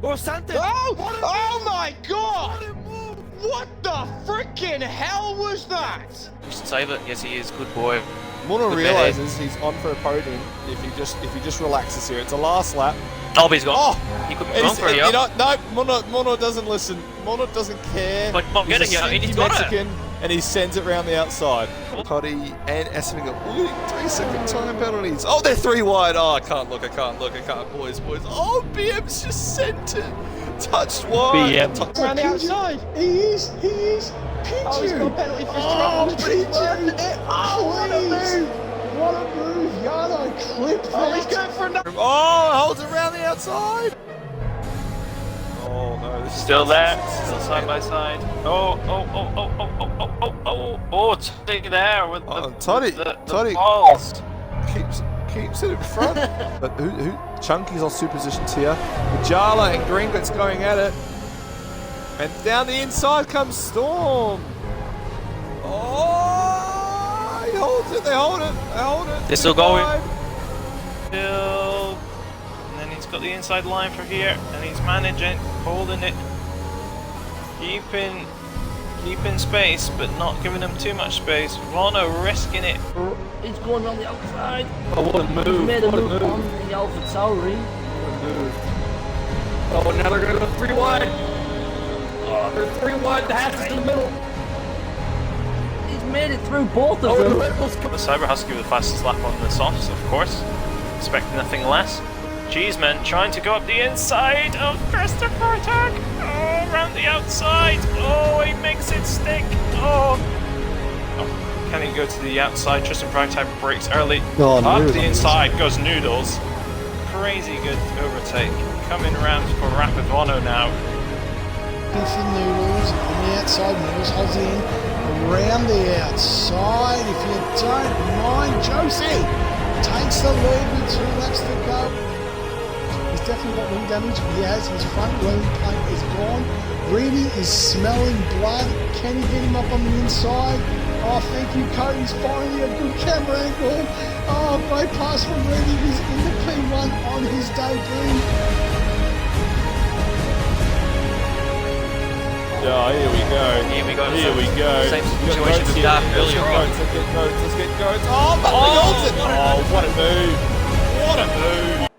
Oh, Santos! Oh! Oh my What God! a move! What the freaking hell was that? You should save it. Yes, he is. Good boy. Muno Good realizes he's on for a podium if he just relaxes here. It's a last lap. Oh, but he's gone. Oh, He could be and gone for a no, Muno doesn't listen. Muno doesn't care. But Mom, He's get it, a yeah, and he's sneaky got it. Mexican, and he sends it round the outside. Cuddy and Esping are 3-second time penalties. Oh, they're 3 wide. Oh, I can't look. Boys. Oh, BM's just sent it. Touched wide. BM. Around the outside. He is. Pigeon. Oh, he's got a penalty for his Pigeon. What a move. What a move. Yarno clipped that. Oh, he's going for another. Oh, holds it around the outside. Oh, no. This Still is there. Still side by side. Oh, Toddy there with the balls. Keeps it in front. But who? Chunky's on superpositions here. Jala and Gringot's going at it. And down the inside comes Storm. Oh, he holds it. They hold it. They're still going. Still. And then he's got the inside line for here. And he's managing, holding it. Keeping space, but not giving them too much space. Rono risking it. He's going around the outside. Oh, what a move! He made a What move on the Alpha Tauri. Oh, now they're gonna go 3 wide. Oh, they're 3 wide. The hatch is in the middle. He's made it through both of Oh, the them. Red Bull's coming. The Cyber Husky with the fastest lap on the softs, of course. Expecting nothing less. Cheeseman trying to go up the inside of Christopher Tag. Oh, around the outside. Oh, he makes it stick. Oh, can he go to the outside? Tristan Prototype breaks early. Up the inside goes Noodles. Crazy good overtake. Coming around for Rapid Ono now. For Noodles on the outside. Noodles holds it in around the outside. If you don't mind, Josie takes the lead with 2 laps to go. He's definitely got wing damage. He has. His front wing plate is gone. Reedy is smelling blood. Can he get him up on the inside? Oh, thank you, Cody's finally a good camera angle. Oh, great pass from Reedy. He's in the P1 on his debut. Oh, here we go. Same situation with Dark earlier on. Let's get goats. Oh, but he holds it. Oh, what a move. What a move.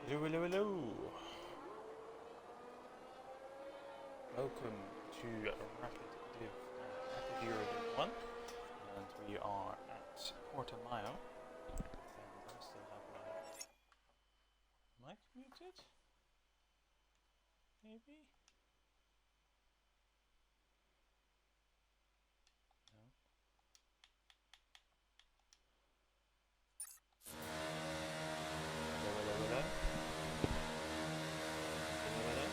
Hello, hello, hello. Welcome to Rapid Euro Div 1, and we are at Portimao. I still have my mic muted? Maybe? No. Hello, hello, hello. Hello, hello.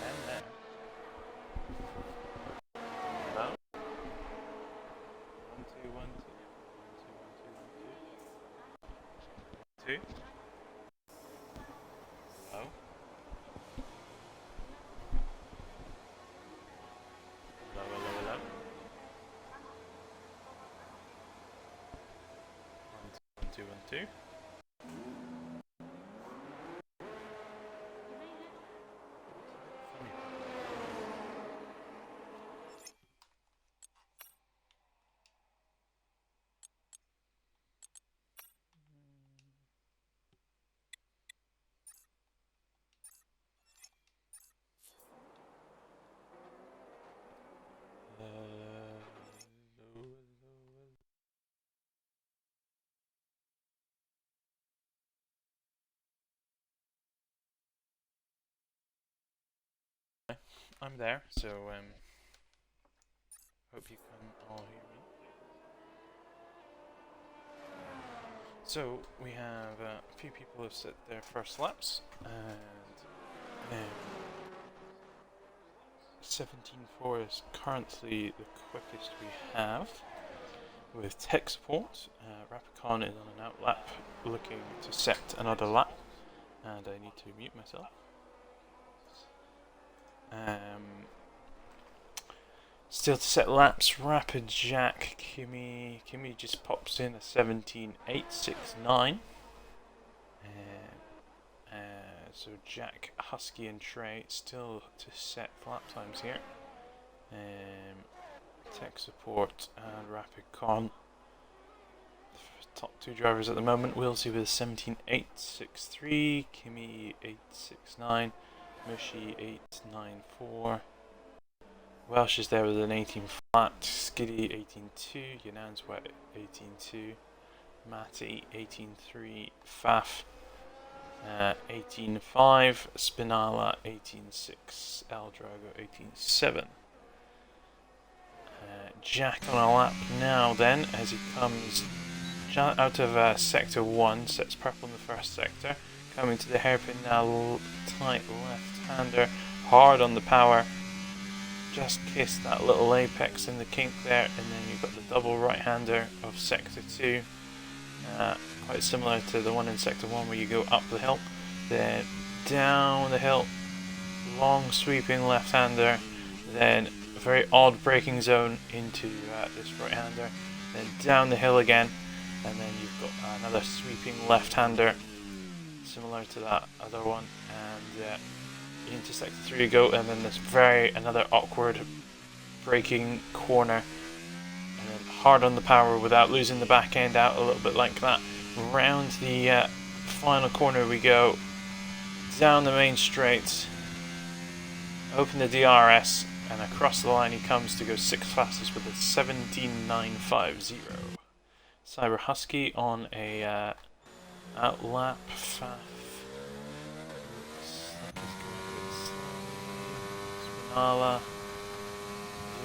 And there. Hello? 1, 2, 1, 2. 1, 2, 1, 2, 1, 2. 2. Hello? Hello, hello, hello. 1, 2, 1, 2, 1, 2. I'm there, so hope you can all hear me. So we have a few people have set their first laps, and 17.4 is currently the quickest we have. With tech support, Rapicon is on an out lap, looking to set another lap, and I need to mute myself. Still to set laps, Rapid Jack, Kimmy just pops in a 17.869. So Jack, Husky and Trey still to set lap times here. Tech support and Rapicon. Top two drivers at the moment, Wilsey with a 17.863, Kimmy 869, Mushy 894. Welsh is there with an 18 flat, Skiddy 18.2, Yanan's wet 18.2, Matty 18.3, Faf 18.5, Spinala 18.6, El Drago 18.7. Jack on a lap now then, as he comes out of sector 1, sets purple in the first sector, coming to the hairpin now, tight left-hander, hard on the power. Just kissed that little apex in the kink there, and then you've got the double right-hander of sector 2, quite similar to the one in sector 1 where you go up the hill, then down the hill, long sweeping left-hander, then a very odd braking zone into this right-hander, then down the hill again, and then you've got another sweeping left-hander similar to that other one, and into sector 3 you go, and then this another awkward braking corner, and then hard on the power without losing the back end out, a little bit like that. Round the final corner we go, down the main straight, open the DRS, and across the line he comes to go 6th fastest with a 17.950. Cyber Husky on a out lap. Spinala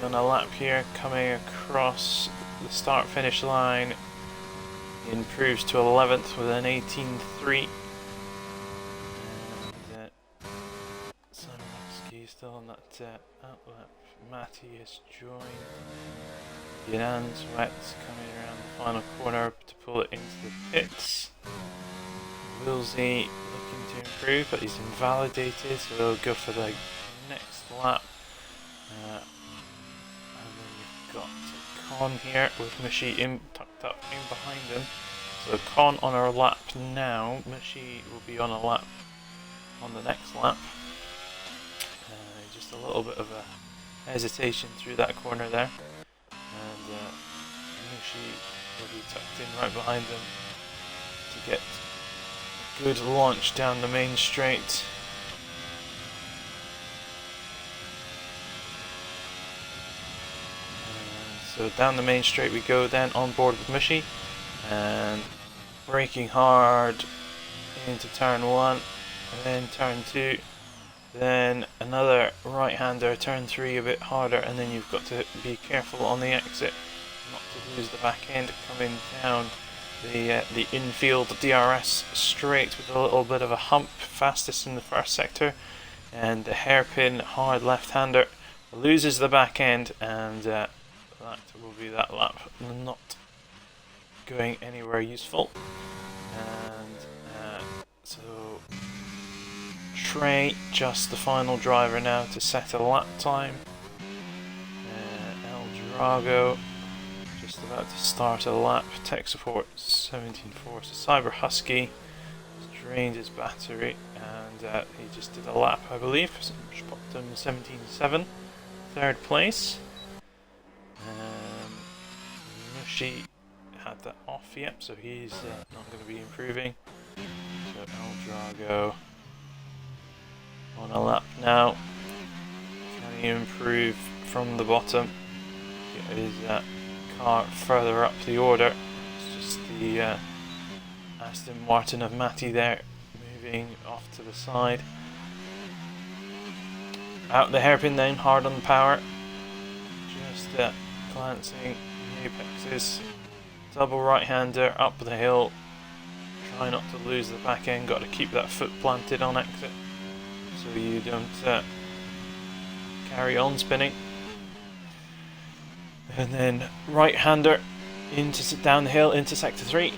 on a lap here, coming across the start finish line. He improves to 11th with an 18.3. And Simon still on that out lap. Matty has joined. Yanan's wet coming around the final corner to pull it into the pits. Wilsey looking to improve, but he's invalidated, so he'll go for the next lap. And then you've got Con here with Mushy tucked up in behind him. So Con on our lap now. Mushy will be on a lap on the next lap. Just a little bit of a hesitation through that corner there. And Mushy will be tucked in right behind him to get good launch down the main straight. So down the main straight we go, then on board with Mushy, and braking hard into turn 1, and then turn 2, then another right-hander, turn 3 a bit harder, and then you've got to be careful on the exit not to lose the back end coming down the infield DRS straight with a little bit of a hump, fastest in the first sector, and the hairpin hard left-hander loses the back end, and that will be that lap not going anywhere useful. And so Trey, just the final driver now to set a lap time. El Drago just about to start a lap. Tech support 17.4. So Cyber Husky has drained his battery, and he just did a lap, I believe. Which popped him 17.7, third place. Mushy had that off, yep, so he's not going to be improving. So El Drago on a lap now. Can he improve from the bottom? Get his car further up the order. It's just the Aston Martin of Matty there, moving off to the side. Out the hairpin then, hard on the power. Just glancing the apexes. Double right-hander up the hill. Try not to lose the back end. Got to keep that foot planted on exit so you don't carry on spinning. And then right-hander into down the hill into sector 3. And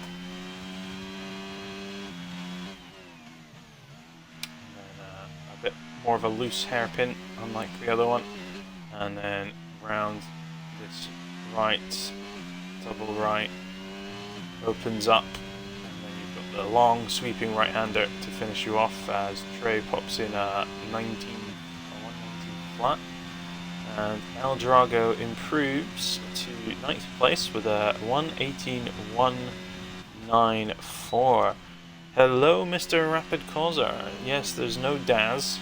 then a bit more of a loose hairpin, unlike the other one. And then round this right, double right, opens up, and then you've got the long sweeping right-hander to finish you off as Trey pops in a 119 flat, and El Drago improves to 9th place with a 118.194. Hello, Mr. Rapid Causer. Yes, there's no Daz.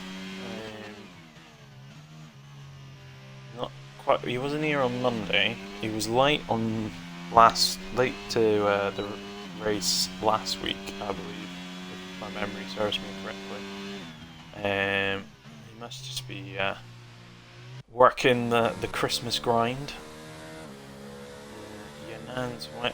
Not quite. He wasn't here on Monday. He was late on late to the race last week, I believe, if my memory serves me correctly. He must just be working the Christmas grind. Yanan's wet.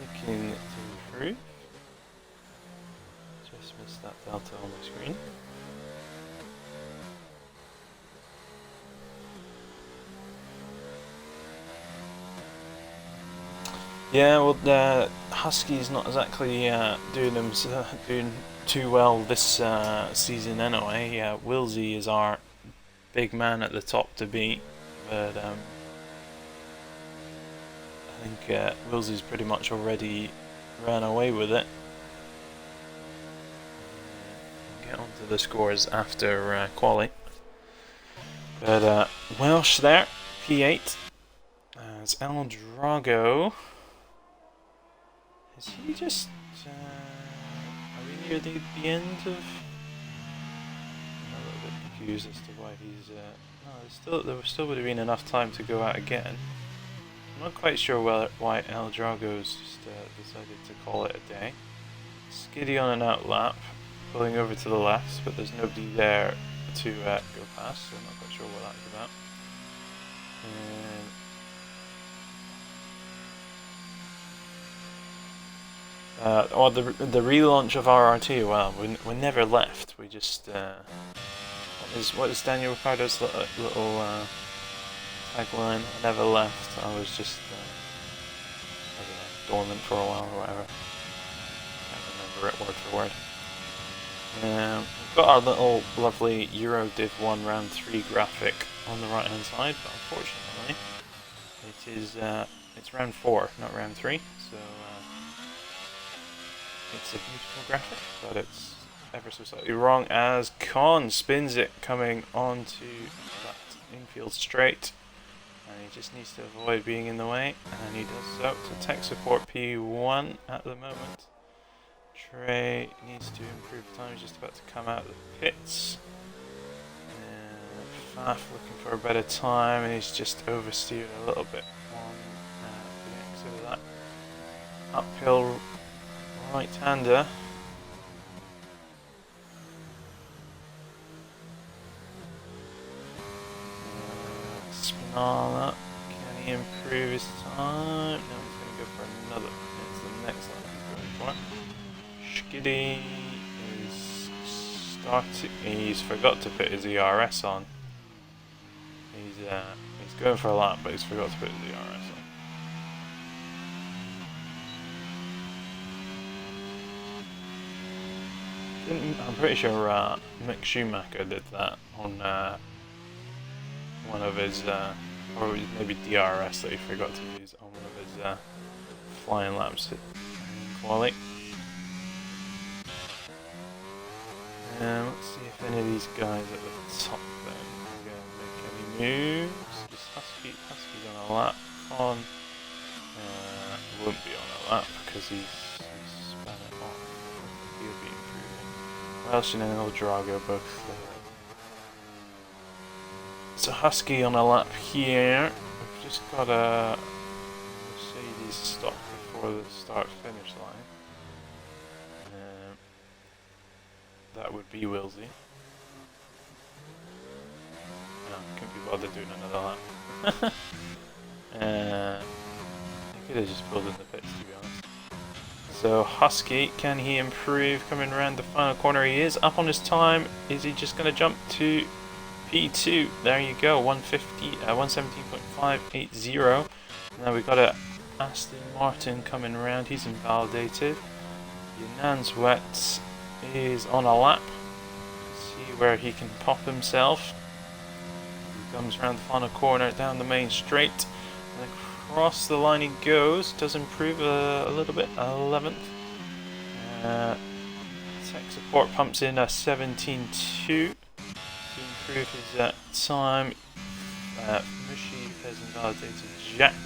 Looking to improve. Just missed that delta on the screen. Yeah, well, Husky's not exactly doing too well this season anyway. Wilsey is our big man at the top to beat, but I think Wilsey's pretty much already ran away with it. Get onto the scores after quali. But Welsh there, P8. As El Drago. Is he just... are we near the end of... I'm a little bit confused as to why he's... no, there still would have been enough time to go out again. I'm not quite sure why El Drago's just decided to call it a day. Skiddy on an out lap, pulling over to the left, but there's nobody there to go past, so I'm not quite sure what that's about. The relaunch of RRT, well, we never left. We just what is Daniel Ricciardo's little tagline? I never left. I was just I don't know, dormant for a while or whatever. Can't remember it word for word. We've got our little lovely Euro Div 1 round 3 graphic on the right hand side, but unfortunately it is it's round 4, not round 3. So. It's a beautiful graphic, but it's ever so slightly wrong as Con spins it coming onto that infield straight, And he just needs to avoid being in the way, and he does so. So tech support P1 at the moment. Trey needs to improve time, he's just about to come out of the pits. Faf looking for a better time, and he's just oversteered a little bit on the exit of that uphill right-hander. Spinala, can he improve his time? No, he's going to go for another. It's the next one he's going for. Skiddy is starting. He's forgot to put his ERS on. He's going for a lap, but he's forgot to put his ERS on. I'm pretty sure Mick Schumacher did that on one of his, or maybe DRS that he forgot to use on one of his flying laps in quali. Let's see if any of these guys at the top then are going to make any moves. Just Husky's on a lap. Con won't be on a lap because he's spun it off. He'll be improving. Welsh and El Drago both. So Husky on a lap here. We've just got a Mercedes stop before the start-finish line. That would be Wilsey. No, couldn't be bothered doing another lap. I could have just pulled in the pits, to be honest. So Husky, can he improve coming around the final corner? He is up on his time. Is he just going to jump to P2? There you go, 117.580. Now we've got a Aston Martin coming around. He's invalidated. Yunan's wet is on a lap. See where he can pop himself. He comes around the final corner down the main straight and across the line he goes. Does improve a little bit, 11th. Tech support pumps in a 17.2 to improve his time. Mushi has invalidated Jack.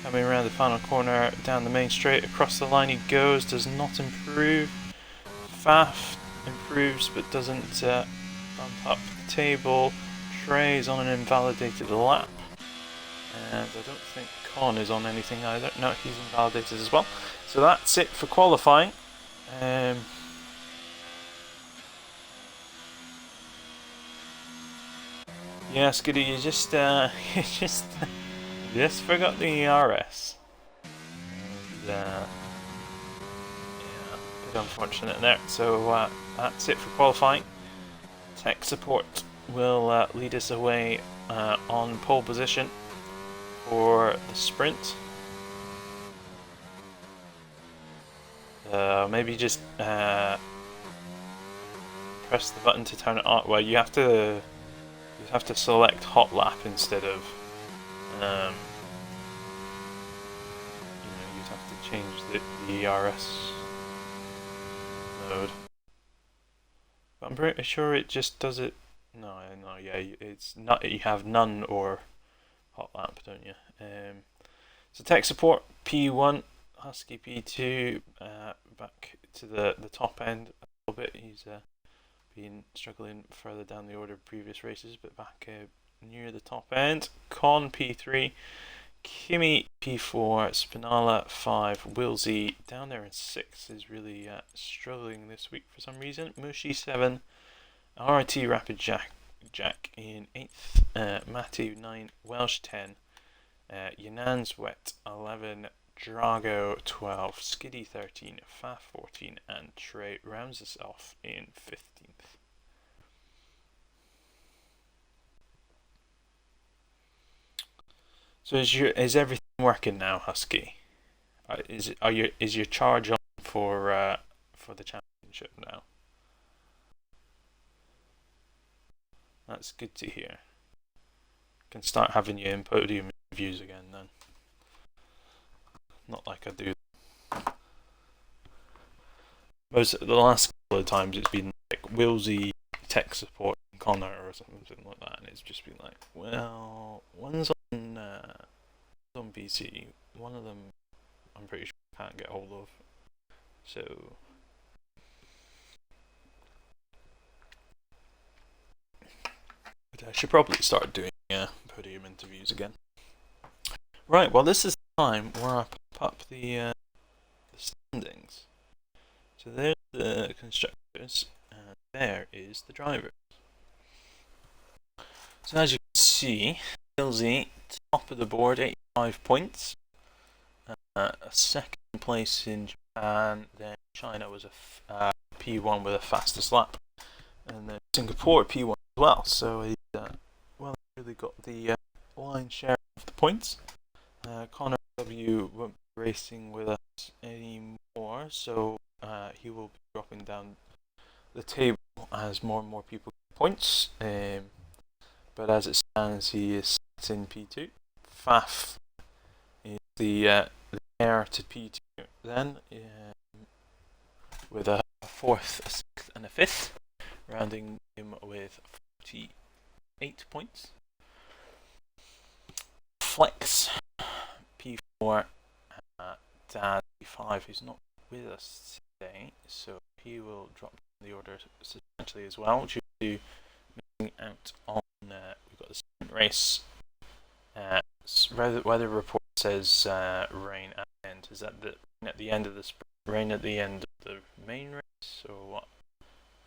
Coming around the final corner down the main straight across the line he goes. Does not improve. Faf improves but doesn't bump up the table. Trey's on an invalidated lap. And I don't think Con is on anything either. No, he's invalidated as well. So that's it for qualifying. Yeah, Skiddy, you just just forgot the ERS. And, yeah, a bit unfortunate there. So that's it for qualifying. Tech support will lead us away on pole position for the sprint. Maybe just press the button to turn it on. Well, you have to select hot lap instead of you'd have to change the ERS mode. But I'm pretty sure it just does it. No, yeah, it's not. You have none or hot lap, don't you? So tech support P1, Husky P2, back to the top end a little bit. He's been struggling further down the order of previous races, but back near the top end. Con P3, Kimi P4, Spinala 5, Wilsey down there in 6 is really struggling this week for some reason. Mushi 7, RT Rapid Jack in 8th, Matthew 9, Welsh 10, Yunan's Wet 11, Drago 12, Skiddy 13, Faf 14, and Trey rounds us off in 15th. So is everything working now, Husky? Is your charge on for the championship now? That's good to hear. Can start having you in podium reviews again then. Not like I do. The last couple of times it's been like Wilsey, tech support, and Connor or something like that, and it's just been like, well, one's on on PC. One of them, I'm pretty sure I can't get hold of. So. But I should probably start doing podium interviews again. Right, well this is the time where I pop up the standings. So there's the constructors, and there is the drivers. So as you can see, LZ, top of the board, 85 points. A second place in Japan, then China was a P1 with a fastest lap. And then Singapore P1 as well, so he's really got the lion's share of the points. Connor W won't be racing with us anymore, so he will be dropping down the table as more and more people get points. But as it stands, he is set in P2. Faf is the heir to P2 then, with a 4th, a 6th and a 5th, rounding him with 48 points. Flex P4, Dad P5, who's not with us today, so he will drop the order substantially as well due to missing out on. We've got the sprint race. Weather report says rain at the end. Is that the rain at the end of the sprint? Rain at the end of the main race, or what?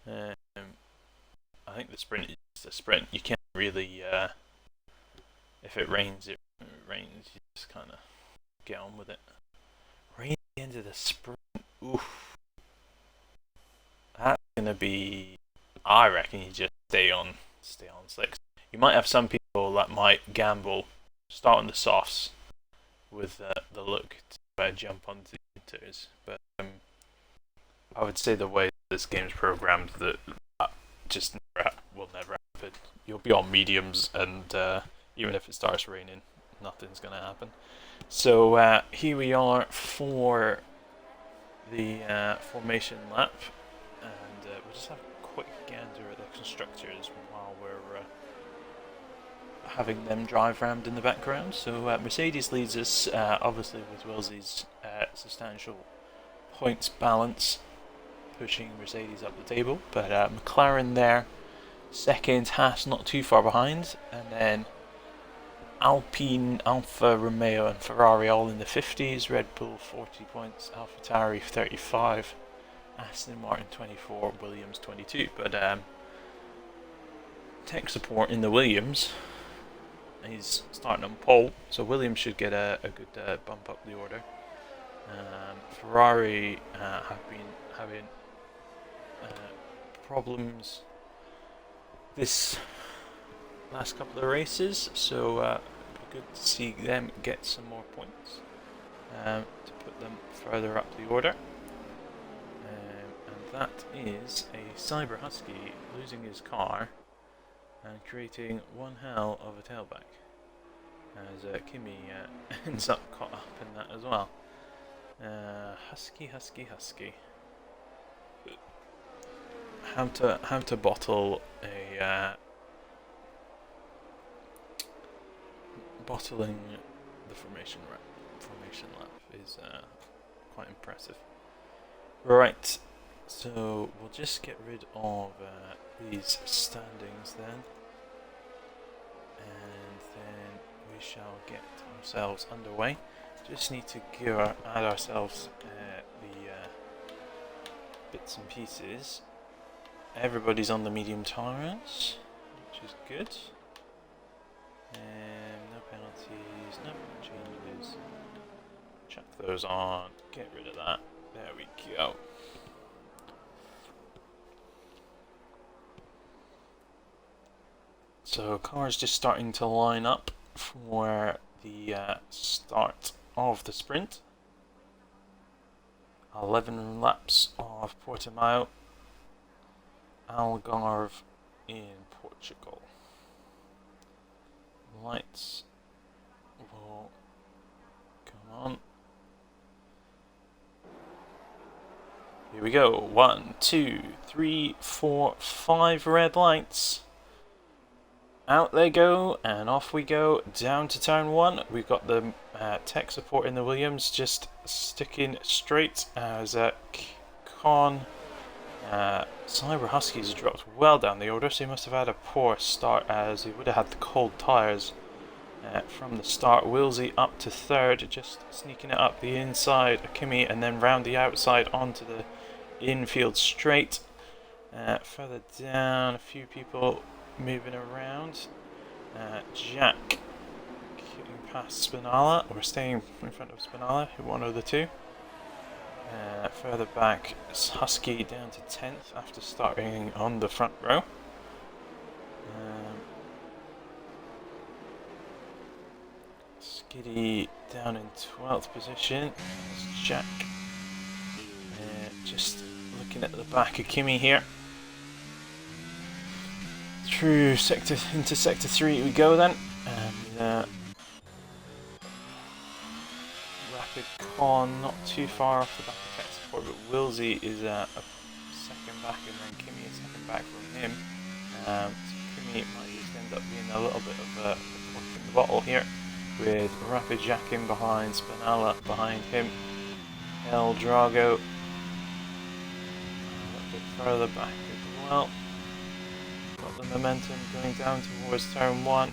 I think the sprint is the sprint. You can't really, if it rains, it rains. You just kind of get on with it. Rain at the end of the sprint. Oof. That's gonna be. I reckon you just stay on slicks. You might have some people that might gamble, start on the softs with the look to jump onto the inters, but I would say the way this game's programmed that just will never happen. You'll be on mediums, and even if it starts raining, nothing's gonna happen. So here we are for the formation lap, and we'll just have a quick gander at the constructors while we're having them drive around in the background. So Mercedes leads us, obviously with Willsy's substantial points balance, pushing Mercedes up the table. But McLaren there, second, Haas not too far behind, and then Alpine, Alfa Romeo and Ferrari all in the 50s, Red Bull 40 points, AlphaTauri 35, Aston Martin 24, Williams 22. But tech support in the Williams, he's starting on pole, so Williams should get a good bump up the order. Ferrari have been having problems this last couple of races, so it'd be good to see them get some more points to put them further up the order. And that is a Cyber Husky losing his car and creating one hell of a tailback, as Kimi ends up caught up in that as well. Husky. How to bottle a bottling the formation lap is quite impressive. Right, so we'll just get rid of these standings then, and then we shall get ourselves underway. Just need to add ourselves the bits and pieces. Everybody's on the medium tolerance, which is good. No penalties, no changes. Chuck those on, get rid of that. There we go. So cars just starting to line up for the start of the sprint. 11 laps of Portimao, Algarve in Portugal. Lights will come on. Here we go. 1, 2, 3, 4, 5 red lights. out they go, and off we go down to turn 1. We've got the tech support in the Williams just sticking straight as Con Cyber Huskies dropped well down the order, so he must have had a poor start as he would have had the cold tyres from the start. Wilsey up to 3rd, just sneaking it up the inside of Kimi and then round the outside onto the infield straight. Further down, a few people moving around. Jack getting past Spinala, or staying in front of Spinala, one of the two. Further back, Husky down to 10th after starting on the front row. Skiddy down in 12th position. There's Jack. Just looking at the back of Kimi here. Through into sector 3 we go then, and Rapid Con not too far off the back of tech support, but Wilsey is a second back, and then Kimi is second back from him. So Kimi might just end up being a little bit of a cork in the bottle here, with Rapid Jack in behind, Spinala behind him, El Drago a little bit further back as well. Got the momentum going down towards turn 1.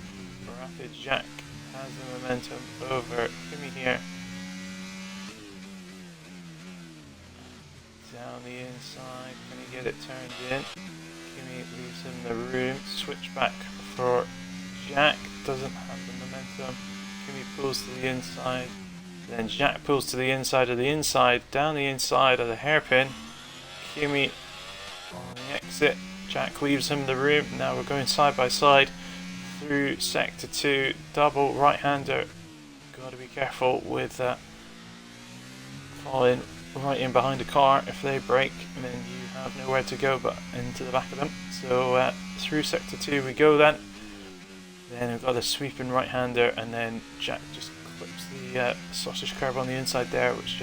Rapid Jack has the momentum over Kimi here. Down the inside, can he get it turned in? Kimi leaves him the room. Switch back for Jack, doesn't have the momentum. Kimi pulls to the inside. Then Jack pulls to the inside of the inside, down the inside of the hairpin. Kimi on the exit. Jack leaves him the room. Now we're going side by side through sector 2. Double right-hander. Got to be careful with falling right in behind a car. If they brake, then you have nowhere to go but into the back of them. So through sector 2 we go then. Then we've got a sweeping right-hander, and then Jack just clips the sausage curve on the inside there, which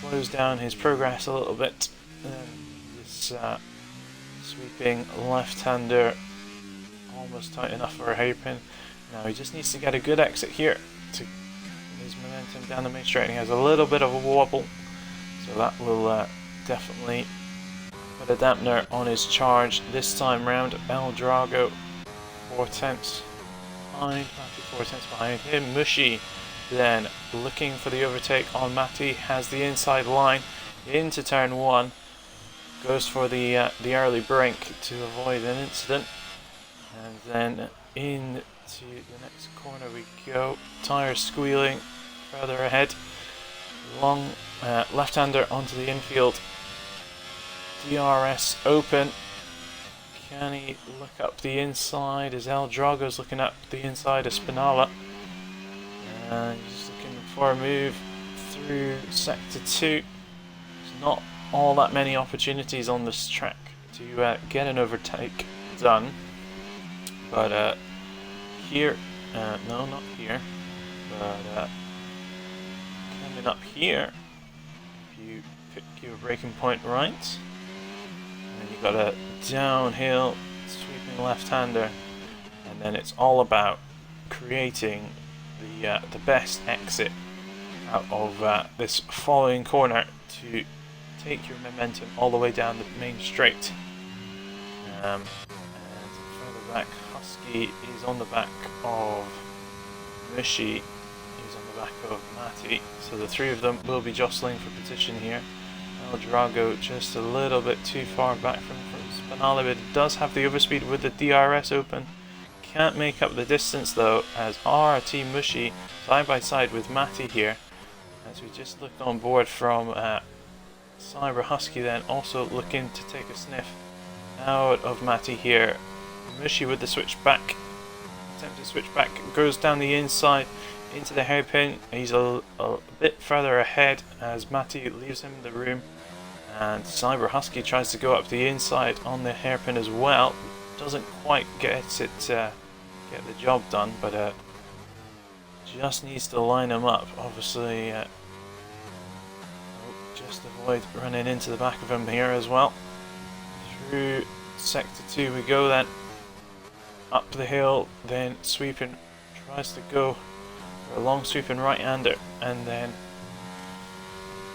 slows down his progress a little bit. This sweeping left-hander almost tight enough for a hairpin. Now he just needs to get a good exit here to his momentum down the main straight. He has a little bit of a wobble, so that will definitely put a dampener on his charge this time round. El Drago 4 tenths behind, Matty 4 tenths behind him. Mushy then looking for the overtake on Matty, has the inside line into turn 1. Goes for the early brake to avoid an incident, and then into the next corner we go. Tyres squealing further ahead. Long left-hander onto the infield. DRS open. Can he look up the inside as El Drago's looking up the inside of Spinala? And he's looking for a move through sector 2. There's not all that many opportunities on this track to get an overtake done, but here, no, not here, but coming up here, if you pick your braking point right, and you've got a downhill sweeping left-hander, and then it's all about creating the best exit out of this following corner to take your momentum all the way down the main straight. And further back, Husky is on the back of Mushy, he's on the back of Matty, so the three of them will be jostling for position here. El Drago just a little bit too far back from Spinala, but it does have the overspeed with the DRS open. Can't make up the distance though, as RRT Mushy side by side with Matty here, as we just looked on board from Cyber Husky, then also looking to take a sniff out of Matty here. Mushy with the switch back, attempted switch back, goes down the inside into the hairpin. He's a bit further ahead as Matty leaves him the room, and Cyber Husky tries to go up the inside on the hairpin as well. Doesn't quite get the job done, but just needs to line him up. Obviously, just avoid running into the back of him here as well. Through sector 2 we go then. up the hill, then sweeping, tries to go for a long sweeping right-hander, and then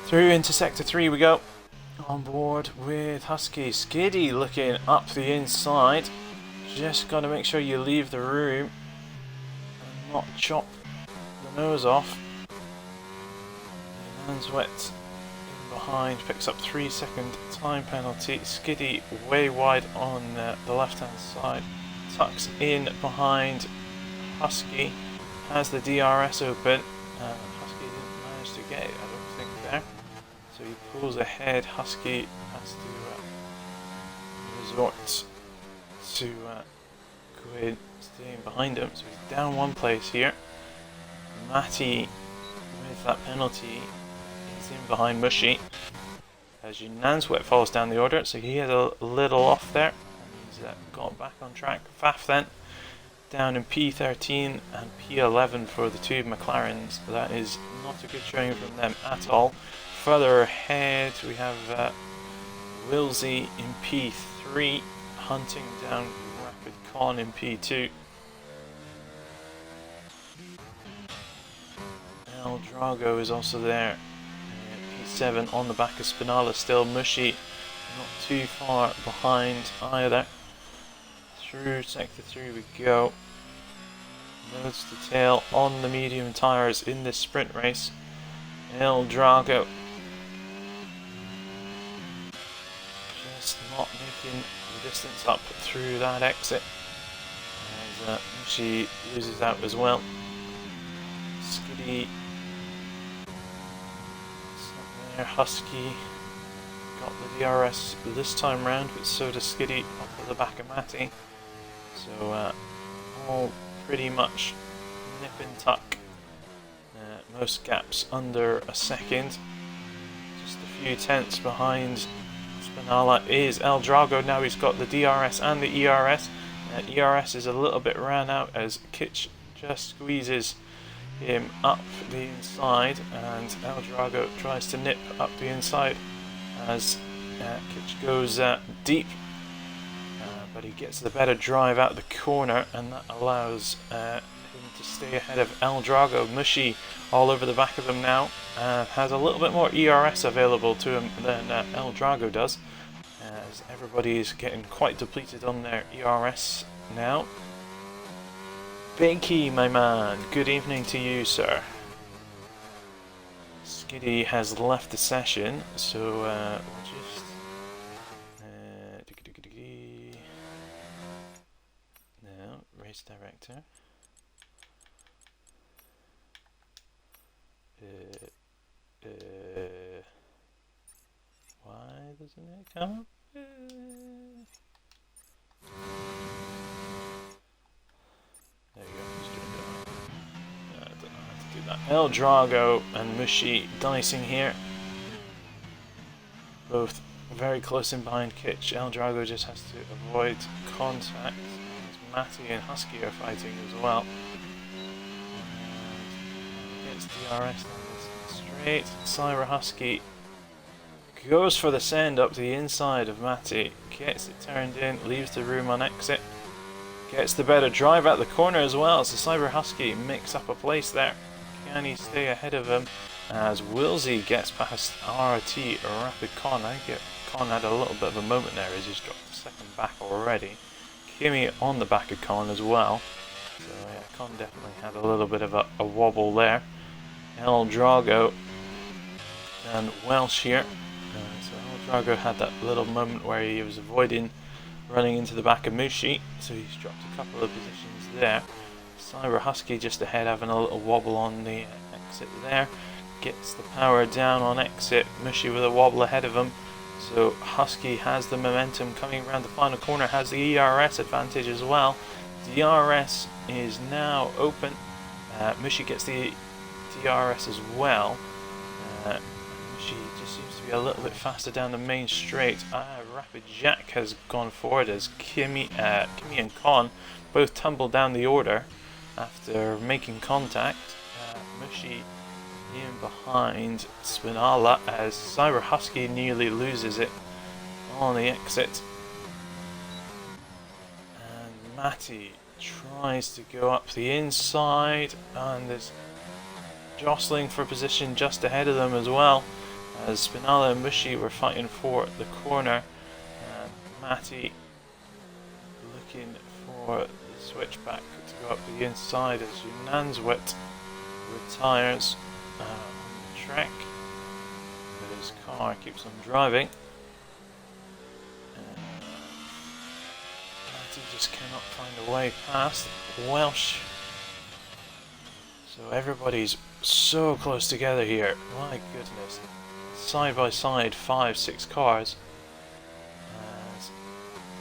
through into sector 3 we go. On board with Husky. Skiddy looking up the inside. Just got to make sure you leave the room and not chop the nose off. Hands wet in behind, picks up 3-second time penalty. Skiddy way wide on the left hand side. Tucks in behind Husky. Has the DRS open. Husky didn't manage to get it, I don't think, there. So he pulls ahead. Husky has to resort to Quinn staying behind him. So he's down one place here. Matty, with that penalty, is in behind Mushy. As Nanswet falls down the order, so he had a little off there. And he's got back on track. Faf then, down in P13 and P11 for the two McLarens. That is not a good showing from them at all. Further ahead we have Wilsey in P3, hunting down Rapid Con in P2. El Drago is also there, P7 on the back of Spinala still. Mushy not too far behind either. Through sector 3 we go. Nose to tail on the medium tyres in this sprint race. El Drago just not making the distance up through that exit, as she loses out as well. Skiddy there. Husky got the DRS this time round, but so does Skiddy up at the back of Matty. So all pretty much nip and tuck. Most gaps under a second. Just a few tenths behind Spinala is El Drago. Now he's got the DRS and the ERS. ERS is a little bit ran out as Kitch just squeezes him up the inside, and El Drago tries to nip up the inside as Kitch goes deep. But he gets the better drive out the corner, and that allows him to stay ahead of El Drago. Mushy all over the back of him now, has a little bit more ERS available to him than El Drago does, as everybody's getting quite depleted on their ERS now. Binky, my man, good evening to you, sir. Skiddy has left the session, so we'll just now race director. Why doesn't it come up? There you go, just turned it on. I don't know how to do that. El Drago and Mushy dicing here. Both very close in behind Kitch. El Drago just has to avoid contact. And Matty and Husky are fighting as well. Gets DRS straight. Syra Husky goes for the send up to the inside of Matty. Gets it turned in, leaves the room on exit. Gets the better drive out the corner as well, so Cyber Husky makes up a place there. Can he stay ahead of him as Wilsey gets past RT Rapid Con? I think Con had a little bit of a moment there as he's dropped the second back already. Kimmy on the back of Con as well. So yeah, Con definitely had a little bit of a wobble there. El Drago and Welsh here. So El Drago had that little moment where he was avoiding running into the back of Mushi, so he's dropped a couple of positions there. Cyber Husky just ahead, having a little wobble on the exit there. Gets the power down on exit. Mushi with a wobble ahead of him. So Husky has the momentum coming around the final corner, has the ERS advantage as well. DRS is now open. Mushi gets the DRS as well. Mushi just seems to be a little bit faster down the main straight. Rapid Jack has gone forward as Kimmy and Con both tumble down the order after making contact. Mushy in behind Spinala as Cyber Husky nearly loses it on the exit. And Matty tries to go up the inside, and there's jostling for position just ahead of them as well, as Spinala and Mushi were fighting for the corner. And Matty looking for the switchback to go up the inside as Yunanswit retires on the track, but his car keeps on driving. Matty just cannot find a way past Welsh. So everybody's so close together here. My goodness. Side by side, 5-6 cars.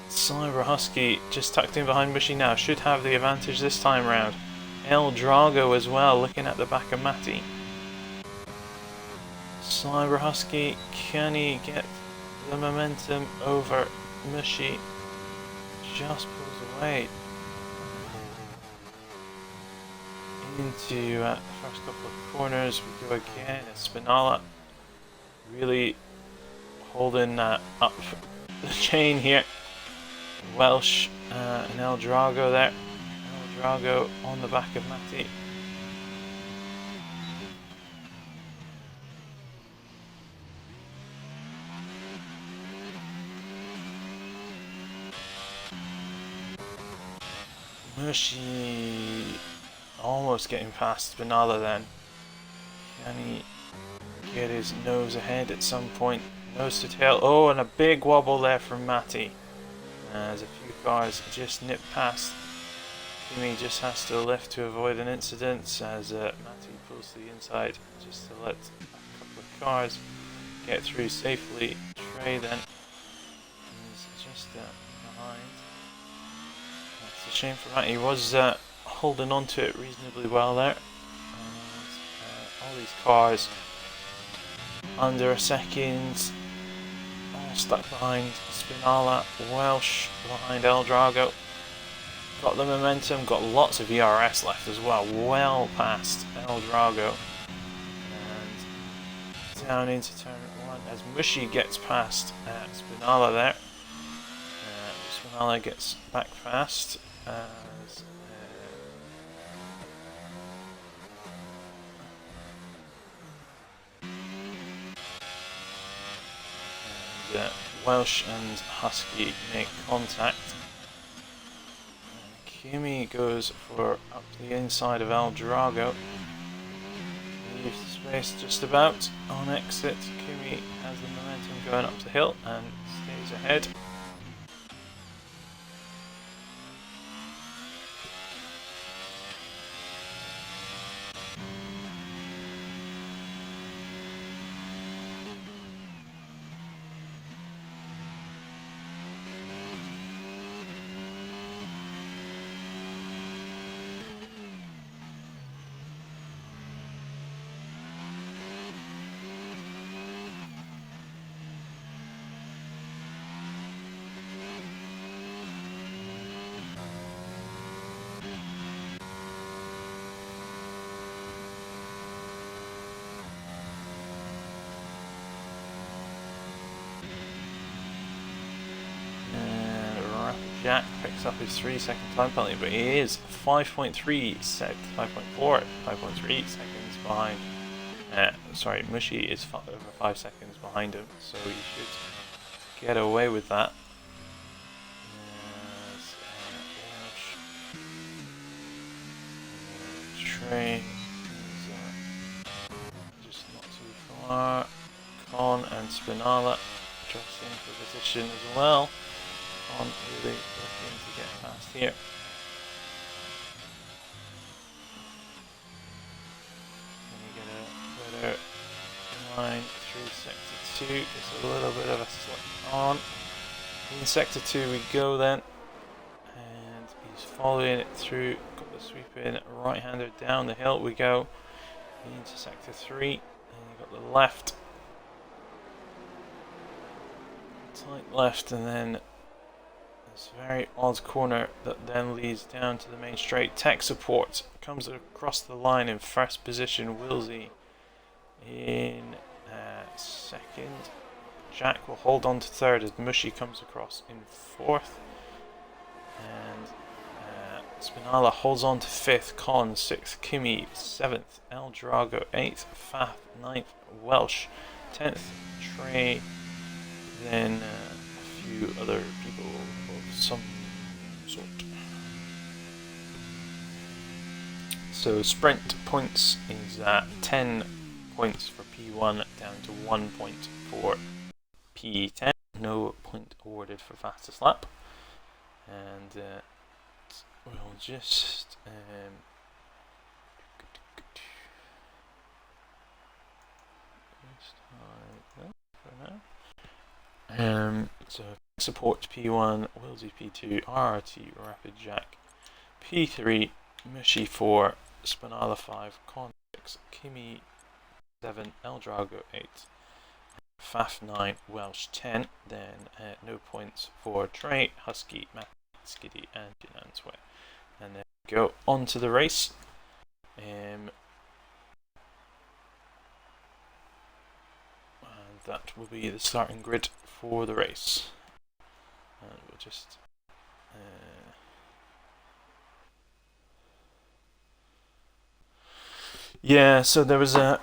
Cyber Husky just tucked in behind Mushi now. Should have the advantage this time round. El Drago as well, looking at the back of Matty. Cyber Husky, can he get the momentum over Mushi? Just pulls away into the first couple of corners. We go again. It's Spinala really holding up the chain here. Welsh and El Drago there. El Drago on the back of Matty. Mushi almost getting past Spinala then. Can he get his nose ahead at some point? Nose to tail. Oh, and a big wobble there from Matty. As a few cars just nip past. Kimi just has to lift to avoid an incident as Matty pulls to the inside just to let a couple of cars get through safely. Trey then is just behind. That's a shame for Matty. He was holding on to it reasonably well there. And, all these cars under a second. Stuck behind Spinala, Welsh behind El Drago. Got the momentum, got lots of ERS left as well, well past El Drago. And down into turn 1 as Mushi gets past Spinala there. Spinala gets back fast as Welsh and Husky make contact. Kimi goes for up the inside of El Drago. Leaves the space just about on exit. Kimi has the momentum going up the hill and stays ahead. Jack picks up his 3-second time penalty, but he is 5.4, 5.3 seconds behind. Sorry, Mushi is over 5 seconds behind him, so he should get away with that. Trey is just not too far. Con and Spinala adjusting for position as well. Con really looking to get past here. Can you get a better line through sector 2? Just a little bit of a slip on. In sector 2 we go then. And he's following it through. Got the sweep in right-hander down the hill we go. Into sector 3. And you got the left. Tight left, and then this very odd corner that then leads down to the main straight. Tech support comes across the line in first position. Wilsey in second. Jack will hold on to third as Mushi comes across in fourth. And Spinala holds on to 5th, Con 6th, Kimi 7th, El Drago 8th, Fath 9th, Welsh 10th, Trey, then a few other people of some sort. So sprint points is 10 points for P1 down to 1 point for P10. No point awarded for fastest lap. And we'll just for now. So support P1, Wilsey P2, RRT Rapid Jack P3, Mushy 4, Spinala 5, Con 6, Kimi 7, El Drago 8, Faf 9, Welsh 10. Then no points for Trey, Husky, Matt, Skiddy, and Jinansway. And then go on to the race. And that will be the starting grid for the race. And we'll just yeah, so there was a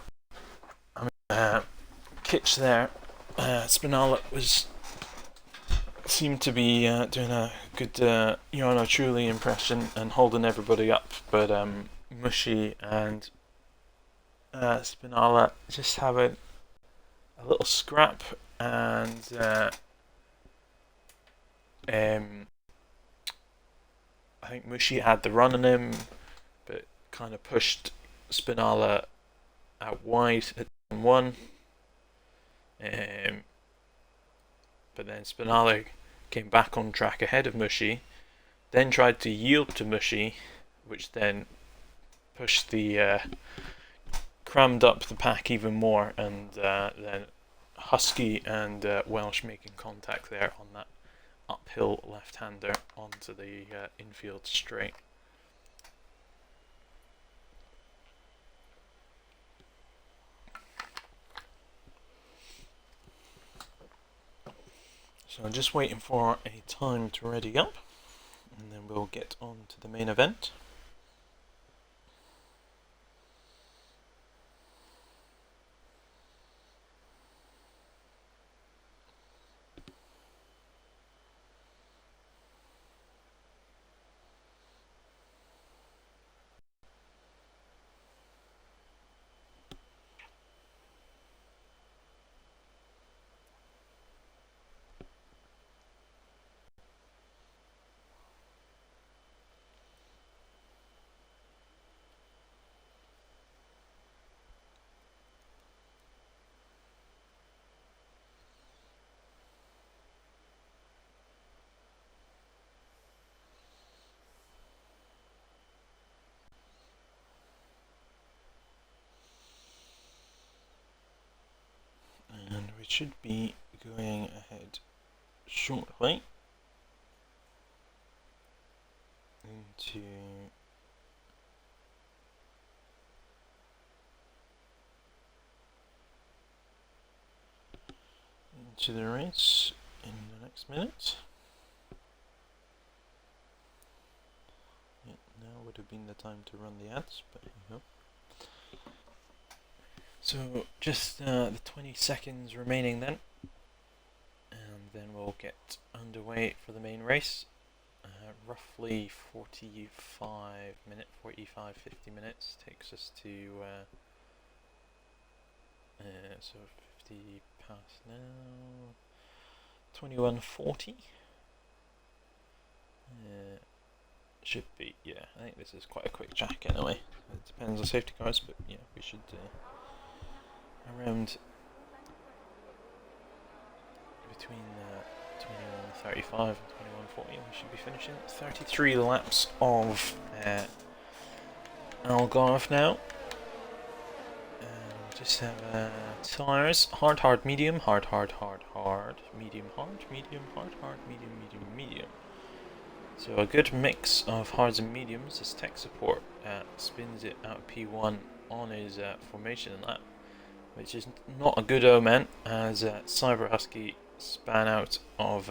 kitch there. Spinala seemed to be doing a good Yano Truly impression and holding everybody up, but Mushy and Spinala just having a little scrap, and I think Mushy had the run on him, but kind of pushed Spinala out wide at 1. But then Spinala came back on track ahead of Mushy, then tried to yield to Mushy, which then pushed the crammed up the pack even more, and then Husky and Welsh making contact there on that uphill left-hander onto the infield straight. So I'm just waiting for a time to ready up, and then we'll get on to the main event. And we should be going ahead shortly into the race in the next minute. Yeah, now would have been the time to run the ads, but you know. So just the 20 seconds remaining then, and then we'll get underway for the main race. Roughly 50 minutes takes us to so 50 past now, 21:40. Should be, yeah, I think this is quite a quick jack anyway. It depends on safety cars, but yeah, we should around between 21:35 and 21:40 we should be finishing. 33 laps of Algarve now. Just have tyres, hard, medium, hard, medium, hard, medium. So a good mix of hards and mediums as tech support spins it out P1 on his formation lap, which is not a good omen, as Cyber Husky span out of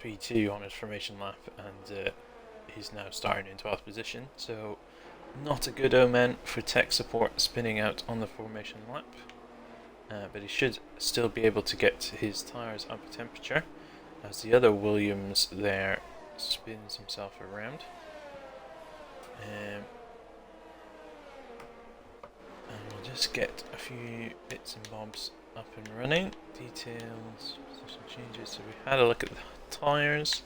P2 on his formation lap, and he's now starting in 12th position, so not a good omen for tech support spinning out on the formation lap. But he should still be able to get his tyres up to temperature, as the other Williams there spins himself around. And we'll just get a few bits and bobs up and running. Details, position changes. So we had a look at the tyres,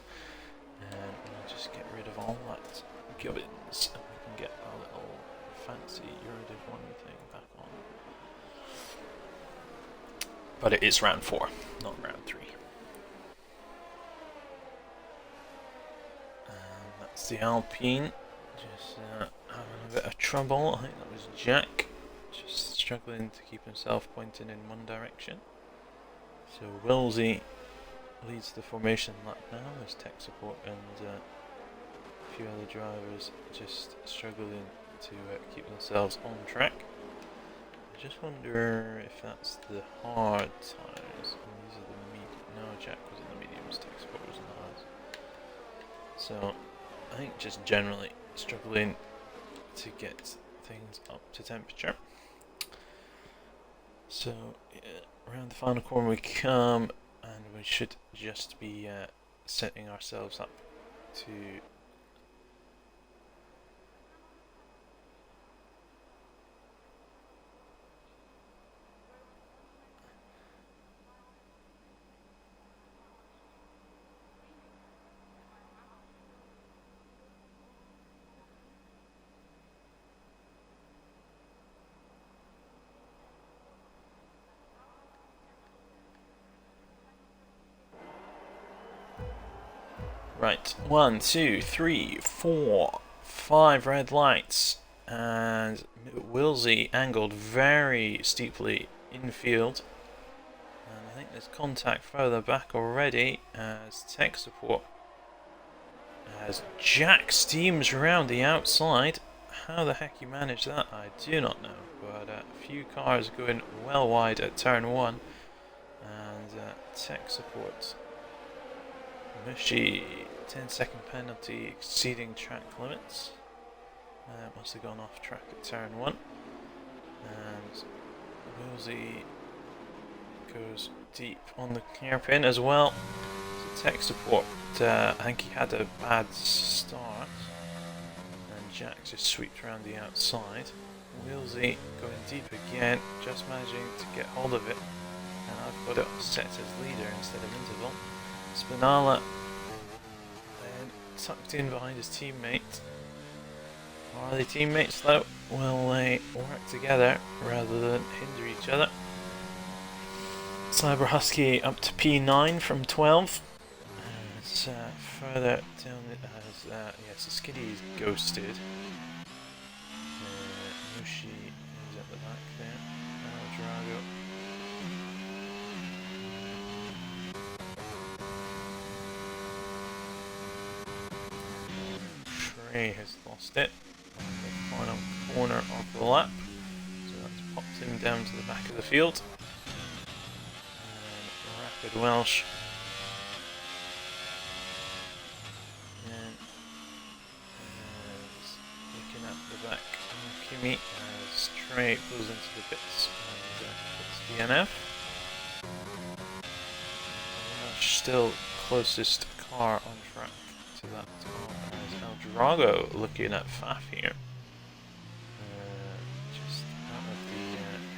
and we'll just get rid of all that gubbins, and we can get our little fancy Eurodiv 1 thing back on. But it is round 4, not round 3. And that's the Alpine, just having a bit of trouble. I think that was Jack, just struggling to keep himself pointing in one direction. So Wilsey leads the formation lap now as tech support, and a few other drivers just struggling to keep themselves on track. I just wonder if that's the hard tyres, and these are the medium. No, Jack was in the mediums, tech support was in the hards. So I think just generally struggling to get things up to temperature. So yeah, around the final corner we come, and we should just be setting ourselves up to right, 1, 2, 3, 4, 5 red lights, and Wilsey angled very steeply infield, and I think there's contact further back already as tech support, as Jack steams around the outside. How the heck he managed that, I do not know, but a few cars going well wide at turn 1, and tech support. Mushy, 10-second penalty exceeding track limits. Must have gone off track at turn 1. And Wilsey goes deep on the hairpin as well. So tech support, I think he had a bad start. And Jack just sweeps around the outside. Wilsey going deep again, just managing to get hold of it. And I've got it set as leader instead of interval. Spinala then tucked in behind his teammate. Are they teammates though? Will they work together rather than hinder each other? Cyber Husky up to P9 from 12. As further down, yes, the Skiddy is ghosted. Mushi is at the back there. Drago. Trey has lost it on the final corner of the lap, so that's popped him down to the back of the field. And Rapid Welsh, and looking at the back of Kimi as Trey pulls into the pits and puts DNF. Welsh still closest car on track to that car. Drago looking at Faf here. Just out of the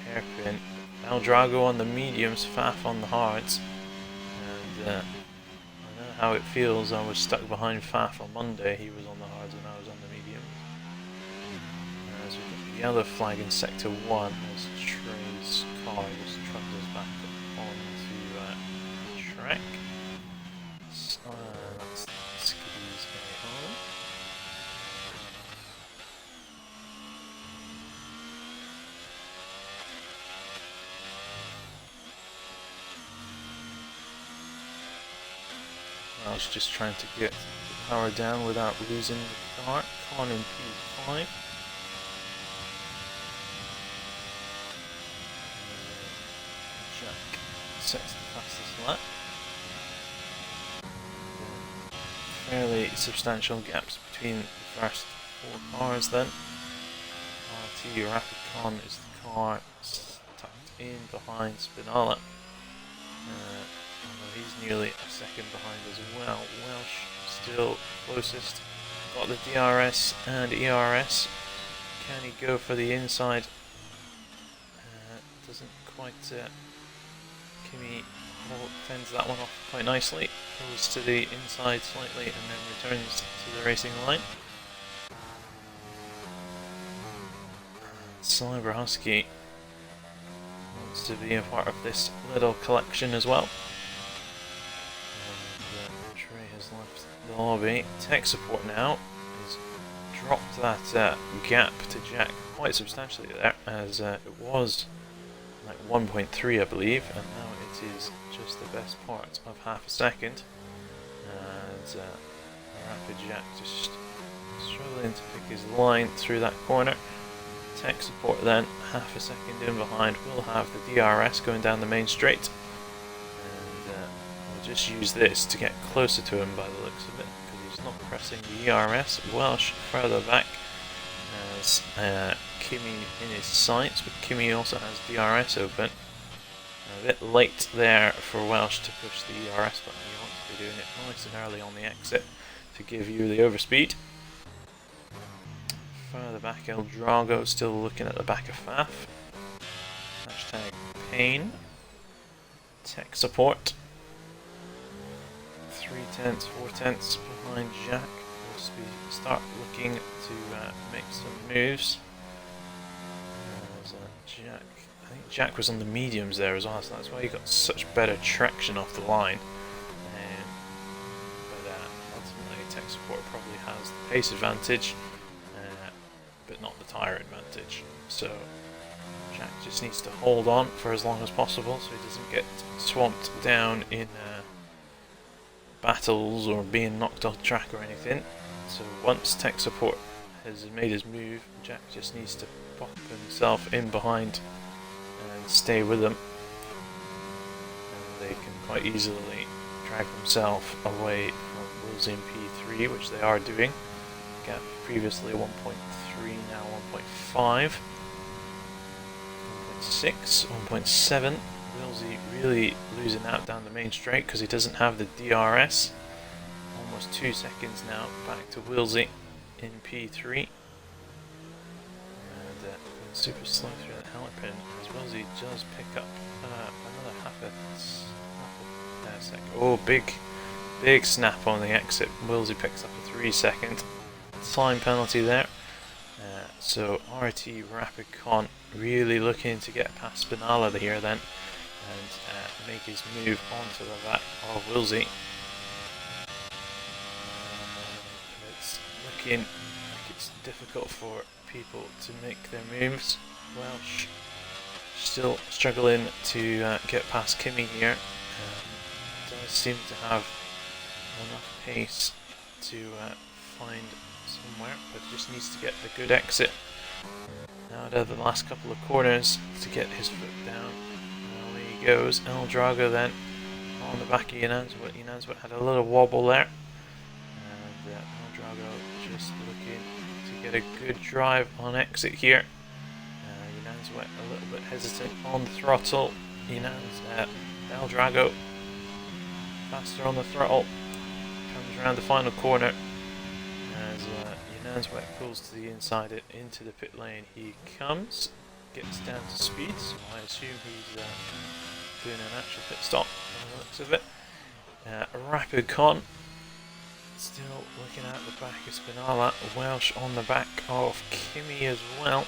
hairpin. Now Drago on the mediums, Faf on the hards. And I know how it feels. I was stuck behind Faf on Monday. He was on the hards and I was on the mediums. As we get the yellow flag in sector 1 as Trey's car just trundles back onto the track. So, that's Skiddy's home. I was just trying to get the power down without losing the car. Con in P5. Jack sets the fastest lap. fairly substantial gaps between the first 4 cars then. RT Rapidcon is the car tucked in behind Spinala. Although he's nearly a second behind as well. Welsh still closest. Got the DRS and ERS. Can he go for the inside? Doesn't quite. Kimi fends that one off quite nicely. Goes to the inside slightly and then returns to the racing line. Cyber Husky wants to be a part of this little collection as well. And Trey has left the lobby. Tech support now has dropped that gap to Jack quite substantially there, as it was like 1.3 I believe, and now it is just the best part of half a second. And Rapid Jack just struggling to pick his line through that corner. Tech support then, half a second in behind, will have the DRS going down the main straight. And we'll just use this to get closer to him by the looks of it, because he's not pressing the ERS. Welsh further back has Kimi in his sights, but Kimi also has DRS open. A bit late there for Welsh to push the ERS button. You want to be doing it nice and early on the exit to give you the overspeed. Further back, El Drago still looking at the back of Faf. Hashtag pain. Tech support. 3/10, 4/10 behind Jack. As we start looking to make some moves. Jack, I think Jack was on the mediums there as well, so that's why he got such better traction off the line. But ultimately, tech support probably has the pace advantage, but not the tyre advantage. So Jack just needs to hold on for as long as possible so he doesn't get swamped down in battles or being knocked off track or anything. So once tech support has made his move, Jack just needs to pop himself in behind and stay with them. And they can quite easily drag themselves away from Wilson P3, which they are doing. Gap previously 1.3, now 1.5, 1.6, 1.7. Wilsey really losing out down the main straight because he doesn't have the DRS. Almost 2 seconds now back to Wilsey in P3. And going super slow through that hairpin as Wilsey does pick up another half a sec. Oh, big snap on the exit. Wilsey picks up a 3-second time penalty there. So RT Rapidcon really looking to get past Spinala here then, and make his move onto the back of Wilsey. It's looking like it's difficult for people to make their moves. Welsh still struggling to get past Kimi here. Does seem to have enough pace to find somewhere, but just needs to get the good exit now out of the last couple of corners to get his foot down. There he goes. El Drago then on the back of Inanswet. Inanswet had a little wobble there, and El Drago just looking to get a good drive on exit here. Inanswet a little bit hesitant on the throttle. El Drago faster on the throttle, comes around the final corner as Inanswet pulls to the inside into the pit lane. He comes, gets down to speed, so I assume he's doing an actual pit stop by the looks of it. Rapidcon still looking at the back of Spinala. Welsh on the back of Kimi as well.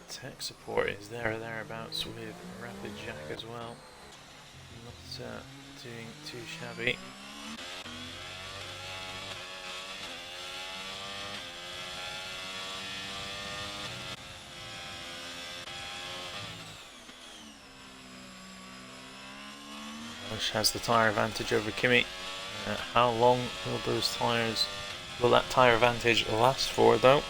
Tech support is there or thereabouts with Rapid Jack as well. Not doing too shabby. Welsh has the tyre advantage over Kimi. How long will that tyre advantage last for though?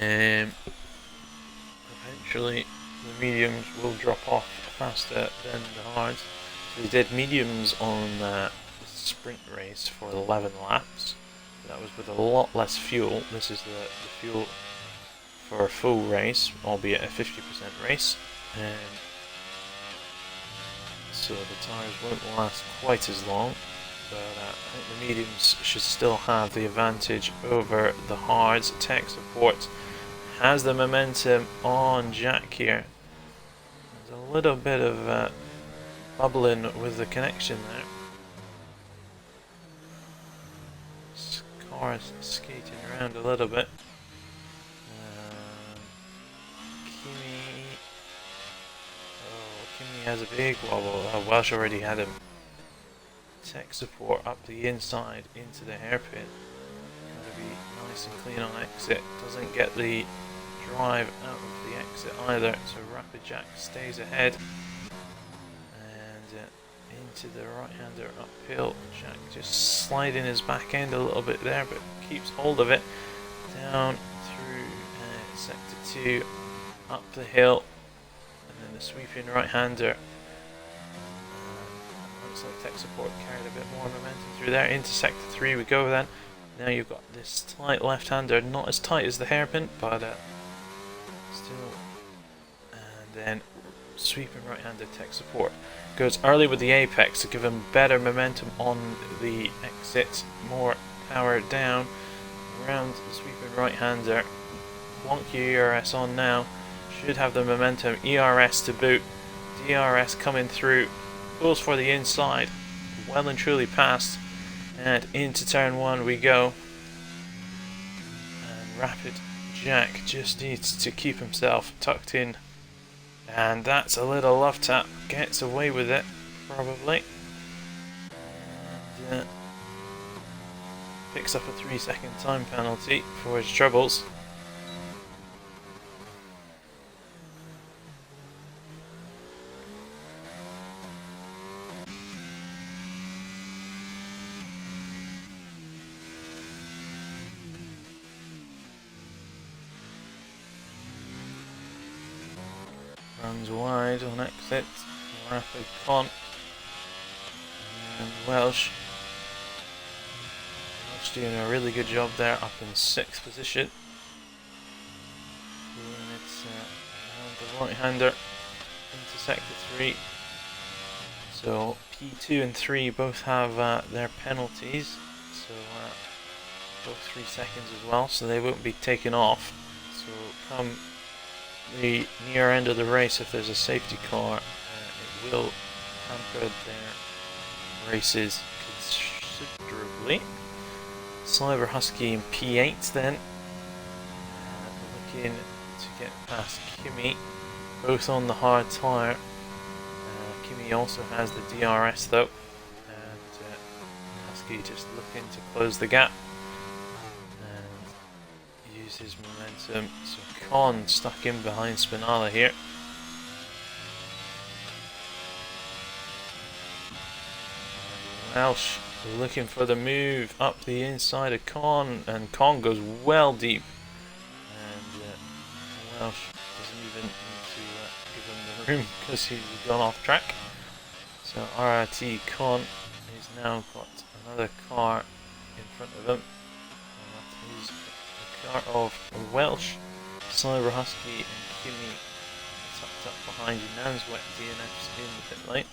Eventually the mediums will drop off faster than the hards. So we did mediums on sprint race for 11 laps. That was with a lot less fuel. This is the fuel for a full race, albeit a 50% race. And so the tyres won't last quite as long, but I think the mediums should still have the advantage over the hards. Tech support has the momentum on Jack here. There's a little bit of bubbling with the connection there. This car is skating around a little bit. Kimi has a big wobble. Welsh already had him. Tech support up the inside into the hairpin. Gotta be nice and clean on exit. Doesn't get the drive out of the exit either, so Rapid Jack stays ahead. And into the right-hander uphill. Jack just sliding his back end a little bit there, but keeps hold of it. Down through sector 2, up the hill. And then the sweeping right-hander. Looks like tech support carried a bit more momentum through there. Into sector 3 we go then. Now you've got this tight left-hander, not as tight as the hairpin, but still. And then sweeping right-hander tech support. Goes early with the apex to give him better momentum on the exit. More power down. Around the sweeping right-hander. Wonky ERS on now. Should have the momentum. ERS to boot. DRS coming through. Pulls for the inside. Well and truly passed. And into turn 1 we go. And Rapid Jack just needs to keep himself tucked in. And that's a little love tap. Gets away with it, probably. And picks up a 3-second time penalty for his troubles. Runs wide on exit. Rapid con. And Welsh doing a really good job there, up in 6th position. And it's the right-hander into sector 3. So P2 and 3 both have their penalties. So both 3 seconds as well, so they won't be taken off. So come the near end of the race, if there's a safety car, it will hamper their races considerably. Cyber Husky in P8 then, looking to get past Kimi, both on the hard tyre. Kimi also has the DRS though, and Husky just looking to close the gap and use his momentum. So Con stuck in behind Spinala here. Welsh looking for the move up the inside of Con, and Con goes well deep, and Welsh doesn't even need to give him the room because he's gone off track. So RRT Con has now got another car in front of him, and that is the car of Welsh, Cyber Husky and Kimi tucked up behind Unan's wet DNFs in the pit lane.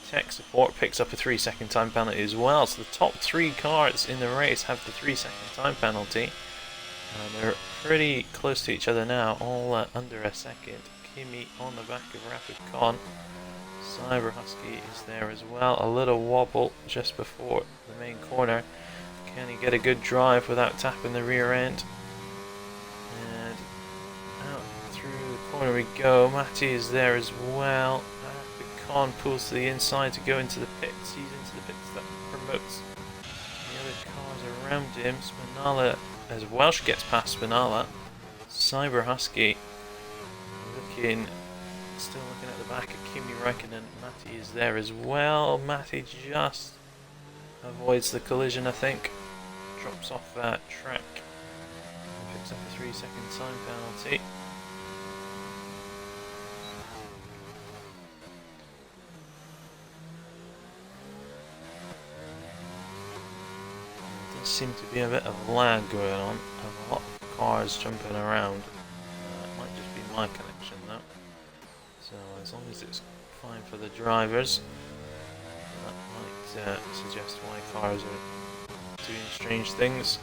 Tech support picks up a 3-second time penalty as well, so the top 3 cars in the race have the 3-second time penalty. They're pretty close to each other now, all under a second. Kimi on the back of Rapid Con. Cyber Husky is there as well. A little wobble just before the main corner. Can he get a good drive without tapping the rear end? And out through the corner we go. Matty is there as well. Con pulls to the inside to go into the pits. He's into the pits, that promotes the other cars around him. Spinala, as Welsh gets past Spinala. Cyber Husky still looking at the back of Kimi Räikkönen. Matty is there as well. Matty just avoids the collision, I think. Drops off that track. Picks up a 3-second time penalty. seem to be a bit of lag going on, and a lot of cars jumping around. It might just be my connection though. So as long as it's fine for the drivers, that might suggest why cars are doing strange things.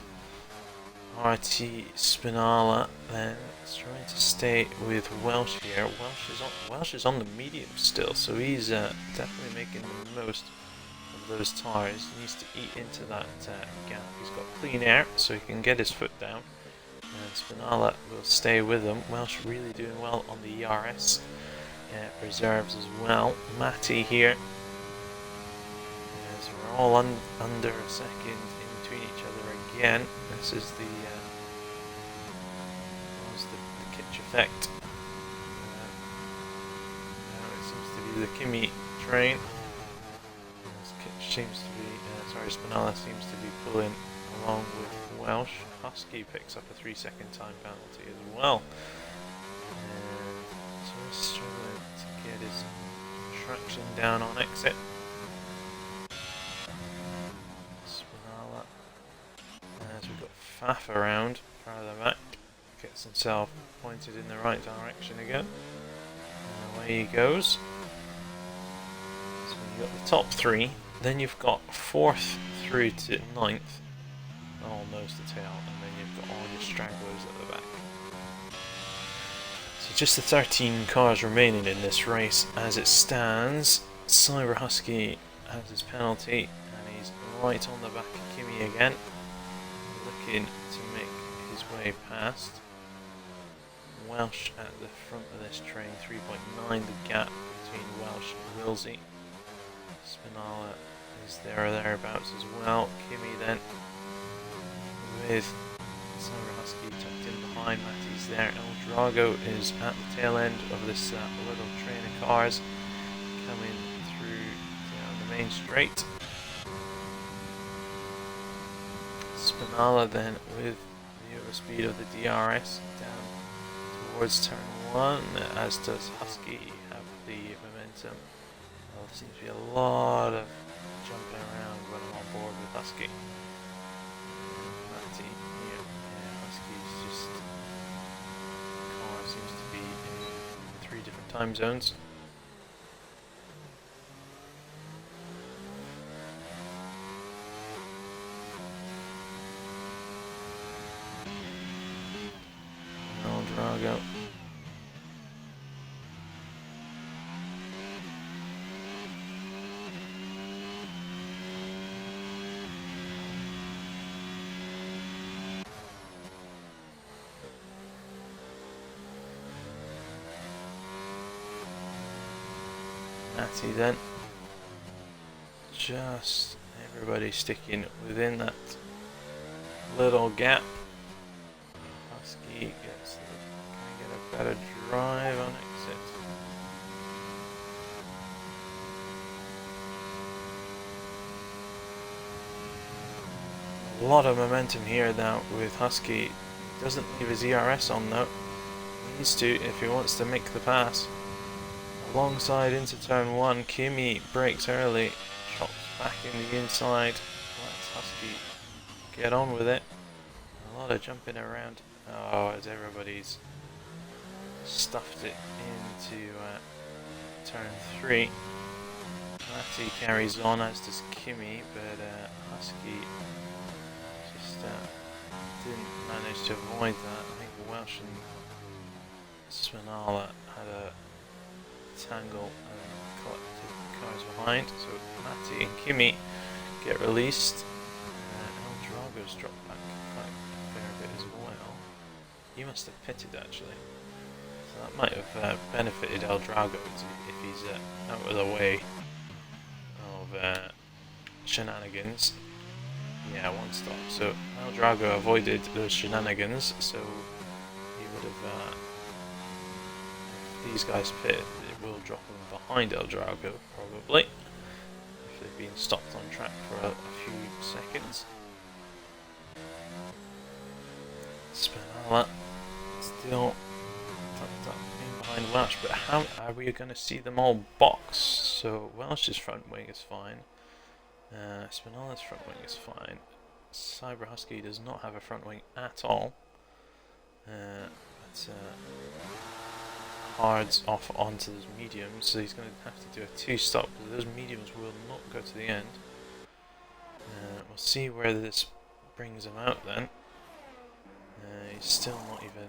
RT Spinala then is trying to stay with Welsh here. Welsh is on the medium still, so he's definitely making the most of those tyres. He needs to eat into that gap. He's got clean air, so he can get his foot down. And Spinala will stay with him. Welsh really doing well on the ERS reserves as well. Matty here. As we're all under a second in between each other again. This is the kitch effect. Now it seems to be the Kimi train. Kitch seems to be, Spinala seems to be pulling along with Welsh. Husky picks up a 3-second time penalty as well. And so he's struggling to get his traction down on exit. Spinala. As we've got Faff around, farther back. Gets himself pointed in the right direction again. And away he goes. So you've got the top three. Then you've got 4th through to 9th. All nose to tail. And then you've got all your stragglers at the back. So just the 13 cars remaining in this race as it stands. Cyber Husky has his penalty. And he's right on the back of Kimi again. Looking to make his way past. Welsh at the front of this train, 3.9 the gap between Welsh and Wilsey. Spinala is there or thereabouts as well. Kimi then with Cyber Husky tucked in behind. Matty's there. El Drago is at the tail end of this little train of cars coming through down the main straight. Spinala then with the overspeed of the DRS down towards turn 1, as does Husky have the momentum. Well, there seems to be a lot of jumping around when I'm on board with Husky. Matty here, Husky's just, car seems to be in 3 different time zones. Drago. Matty then. Just everybody sticking within that little gap. Husky gets a better drive on exit. A lot of momentum here now with Husky. He doesn't leave his ERS on though. He needs to if he wants to make the pass. Alongside into turn 1, Kimi brakes early, chops back in the inside, lets Husky get on with it. A lot of jumping around. Oh, as everybody's stuffed it into turn 3. Matty carries on, as does Kimi, but Husky just didn't manage to avoid that. I think Welsh and Spinala had a tangle and collected cars behind, so Matty and Kimi get released. El Drago's dropped back quite a fair bit as well. He must have pitted actually. So that might have benefited El Drago if he's out of the way of shenanigans. Yeah, 1 stop. So El Drago avoided those shenanigans, so he would have, if these guys pit, it will drop them behind El Drago, probably, if they've been stopped on track for a few seconds. Spinala still tucked up in behind Welsh, but how are we going to see them all box? So Welsh's front wing is fine, Spinala's front wing is fine, Cyber Husky does not have a front wing at all. But Hard's off onto those mediums, so he's going to have to do a 2-stop, because those mediums will not go to the end. We'll see where this brings him out then. He's still not even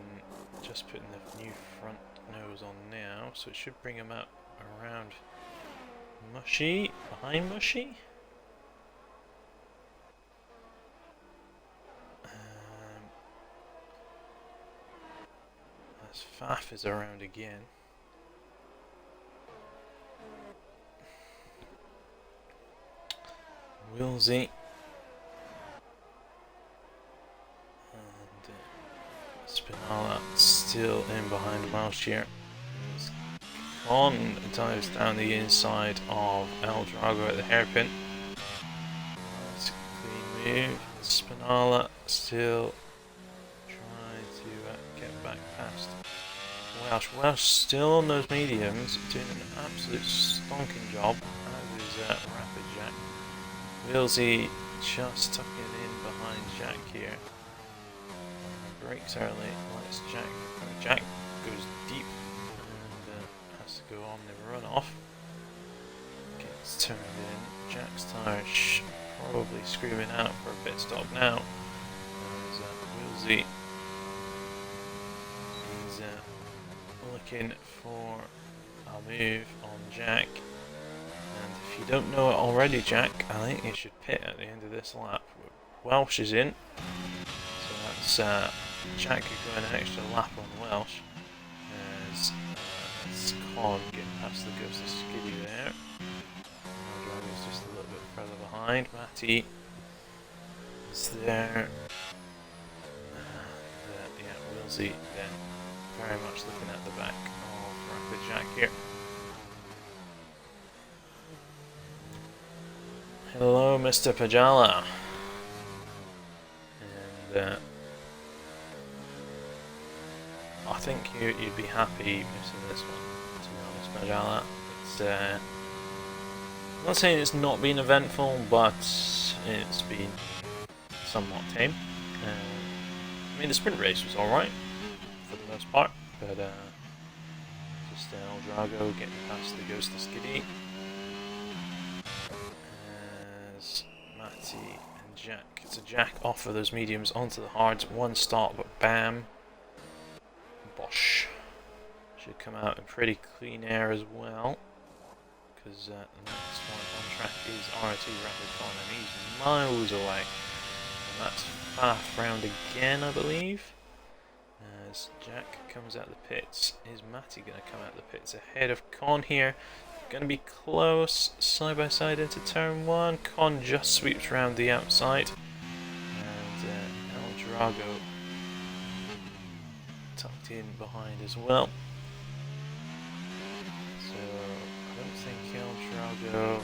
just putting the new front nose on now, so it should bring him out around Mushy, behind Mushy. As Faf is around again. Wilsey. And Spinala still in behind Welsh here. Con dives down the inside of El Drago at the hairpin. That's a clean move. Spinala still trying to get back past Welsh. Welsh still on those mediums, doing an absolute stonking job, as is Rapid Jack. Wilsey just tucking in behind Jack here. Breaks early, lets Jack. Jack goes deep and has to go on the runoff. Gets turned in. Jack's tyres probably screaming out for a pit stop now. As Wilsey is looking for a move on Jack. And if you don't know it already, Jack, I think you should pit at the end of this lap. Welsh is in, so that's Jack could go an extra lap on Welsh. As Con getting past the Ghost of Skiddy there. Is just a little bit further behind. Matty is there. Yeah, Wilsey then very much looking at the back of Rapid Jack here. Hello, Mr. Pajala. And I think you'd be happy missing this one, to be honest, Pajala. It's I'm not saying it's not been eventful, but it's been somewhat tame. I mean, the sprint race was alright for the most part, but just El Drago getting past the Ghost of Skiddy. Matty and Jack. So Jack off of those mediums onto the hards. One stop, but bam. Bosh. Should come out in pretty clean air as well. Because the next one on track is R2 Rapid Con, and he's miles away. And that's Faf round again, I believe. As Jack comes out the pits. Is Matty going to come out the pits ahead of Con here? Going to be close, side by side into turn 1. Con just sweeps around the outside. And El Drago tucked in behind as well. So I don't think El Drago...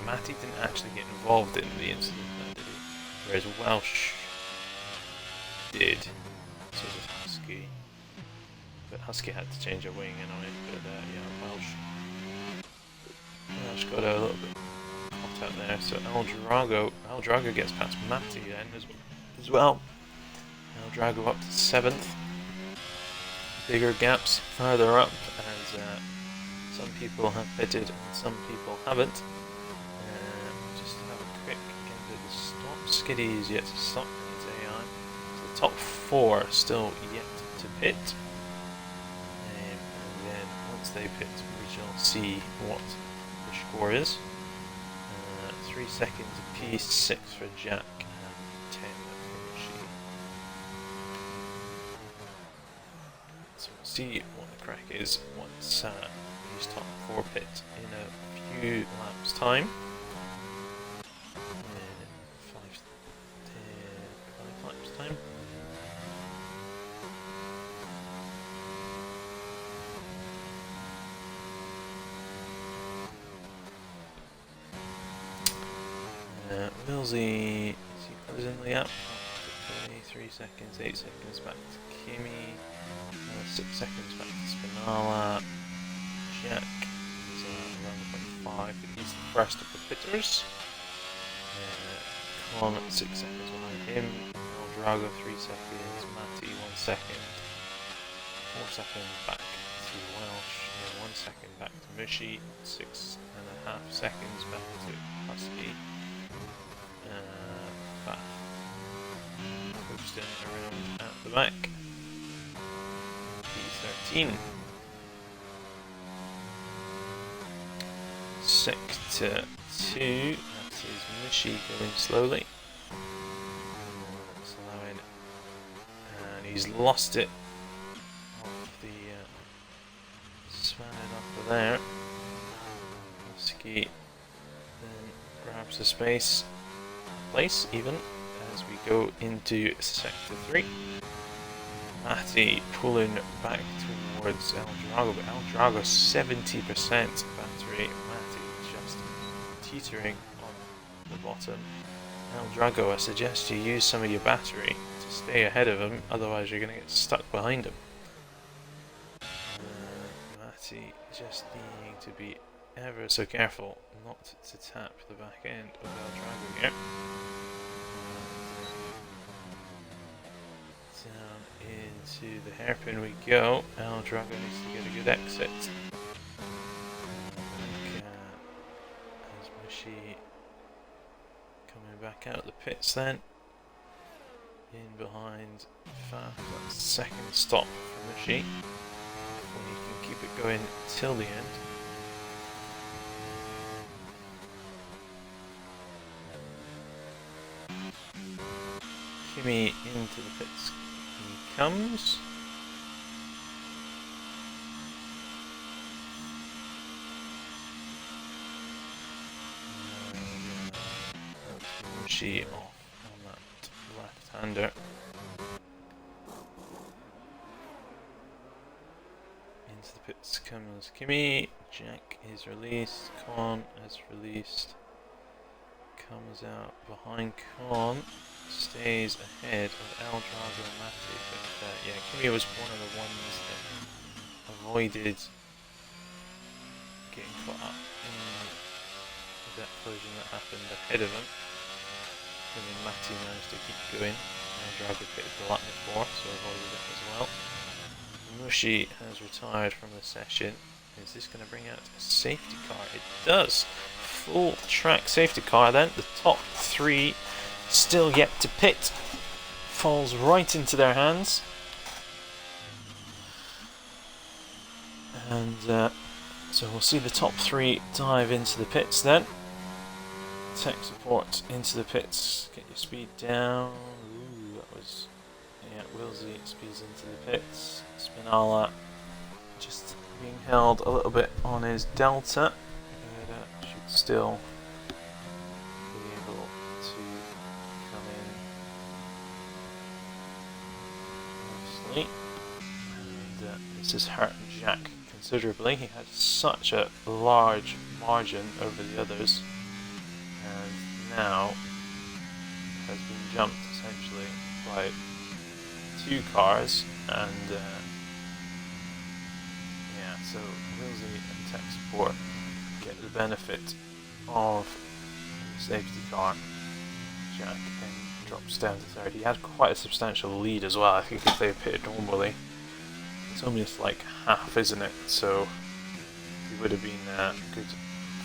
Matty didn't actually get involved in the incident, though, did he? Whereas Welsh did. So did Husky. But Husky had to change her wing in on it, but yeah, Welsh got a little bit caught out there, so El Drago gets past Matty then as well. El Drago up to 7th. Bigger gaps further up, as some people have pitted and some people haven't. Just have a quick into the stop. Skiddy is yet to stop in its AI. So the top 4 still yet to pit. And then once they pit, we shall see what score is 3 seconds apiece, 6 for Jack and 10 for Machine. So we'll see what the crack is once these top 4 pit in a few laps time. 5 laps time. Wilsey goes in the up. 3 seconds, 8 seconds back to Kimmy, 6 seconds back to Spinala. Jack is around 1.5, but he's the first of the pitters. Con 6 seconds behind him. El Drago 3 seconds. Matty 1 second. 4 seconds back to Welsh. Yeah, 1 second back to Mushy. 6.5 seconds back to Husky. Bath. Coasting around at the back. P13. Sector 2. That is Mushy going slowly. Slowing. And he's lost it. Spanning up there. Husky then grabs the place even as we go into sector 3. Matty pulling back towards El Drago, but El Drago 70% battery. Matty just teetering on the bottom. El Drago, I suggest you use some of your battery to stay ahead of him, otherwise you're going to get stuck behind him. Just needing to be ever so careful not to tap the back end of El Drago here. Down into the hairpin we go. El Drago needs to get a good exit. As Mushy coming back out of the pits then. In behind Faf, that's second stop for Mushy. Keep it going till the end. Kimmy into the pits. He comes. She off on that left-hander. Into the pits comes Kimmy. Jack is released. Con is released. Comes out behind Con. Stays ahead of El Drago and Matty. But yeah, Kimmy was one of the ones that avoided getting caught up in that collision that happened ahead of him. And then Matty managed to keep going. El Drago pitted the lap before, so avoided it as well. Mushy has retired from the session. Is this going to bring out a safety car? It does. Full track safety car then. The top three still yet to pit. Falls right into their hands. And so we'll see the top three dive into the pits then. Tech support into the pits. Get your speed down. Ooh, that was... yeah, Wilsey speeds into the pits. Spinala just being held a little bit on his delta. But should still be able to come in nicely. And this has hurt Jack considerably. He had such a large margin over the others. And now has been jumped essentially by two cars, and yeah, so Wilsey and Tech Support get the benefit of the safety car. Jack then drops down to third. He had quite a substantial lead as well. I think if they had pitted normally, it's almost like half, isn't it? So he would have been a good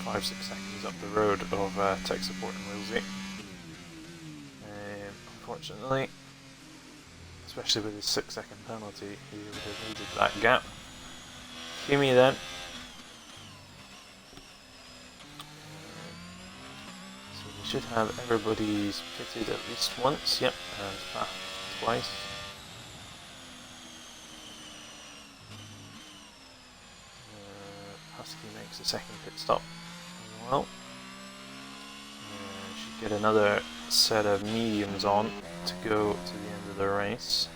5-6 seconds up the road of Tech Support and Wilsey. Unfortunately, especially with his 6-second penalty, he would have needed that gap. Kimmy then. So we should have everybody's pitted at least once, yep, and Faf twice. Husky makes a second pit stop as well. Should get another set of mediums on to go to the end of the race.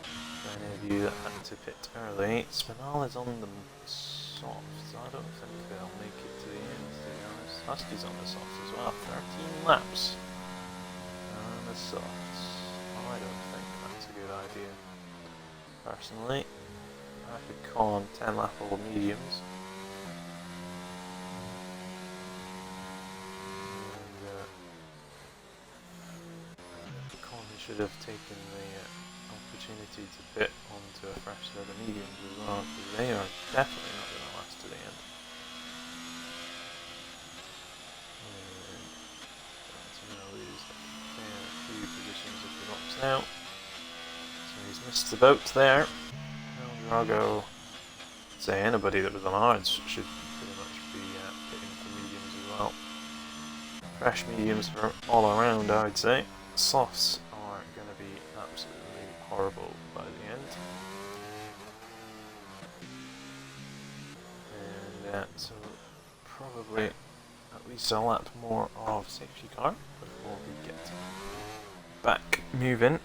For any of you that had to pit early, Spinal is on the softs. I don't think they'll make it to the end, to be honest. Husky's on the softs as well. 13 laps on the softs. I don't think that's a good idea, personally. Rapid Con 10 lap old mediums. should have taken the opportunity to pit onto a fresh load of mediums as well, because they are definitely not going to last to the end. So I'm going to lose a fair few positions of the box now. So he's missed the boat there. Now Drago, I'd say anybody that was on hards should pretty much be pitting for mediums as well. Fresh mediums for all around, I would say. Softs are going to be absolutely horrible by the end. And so probably at least a lot more of safety car before we get back moving.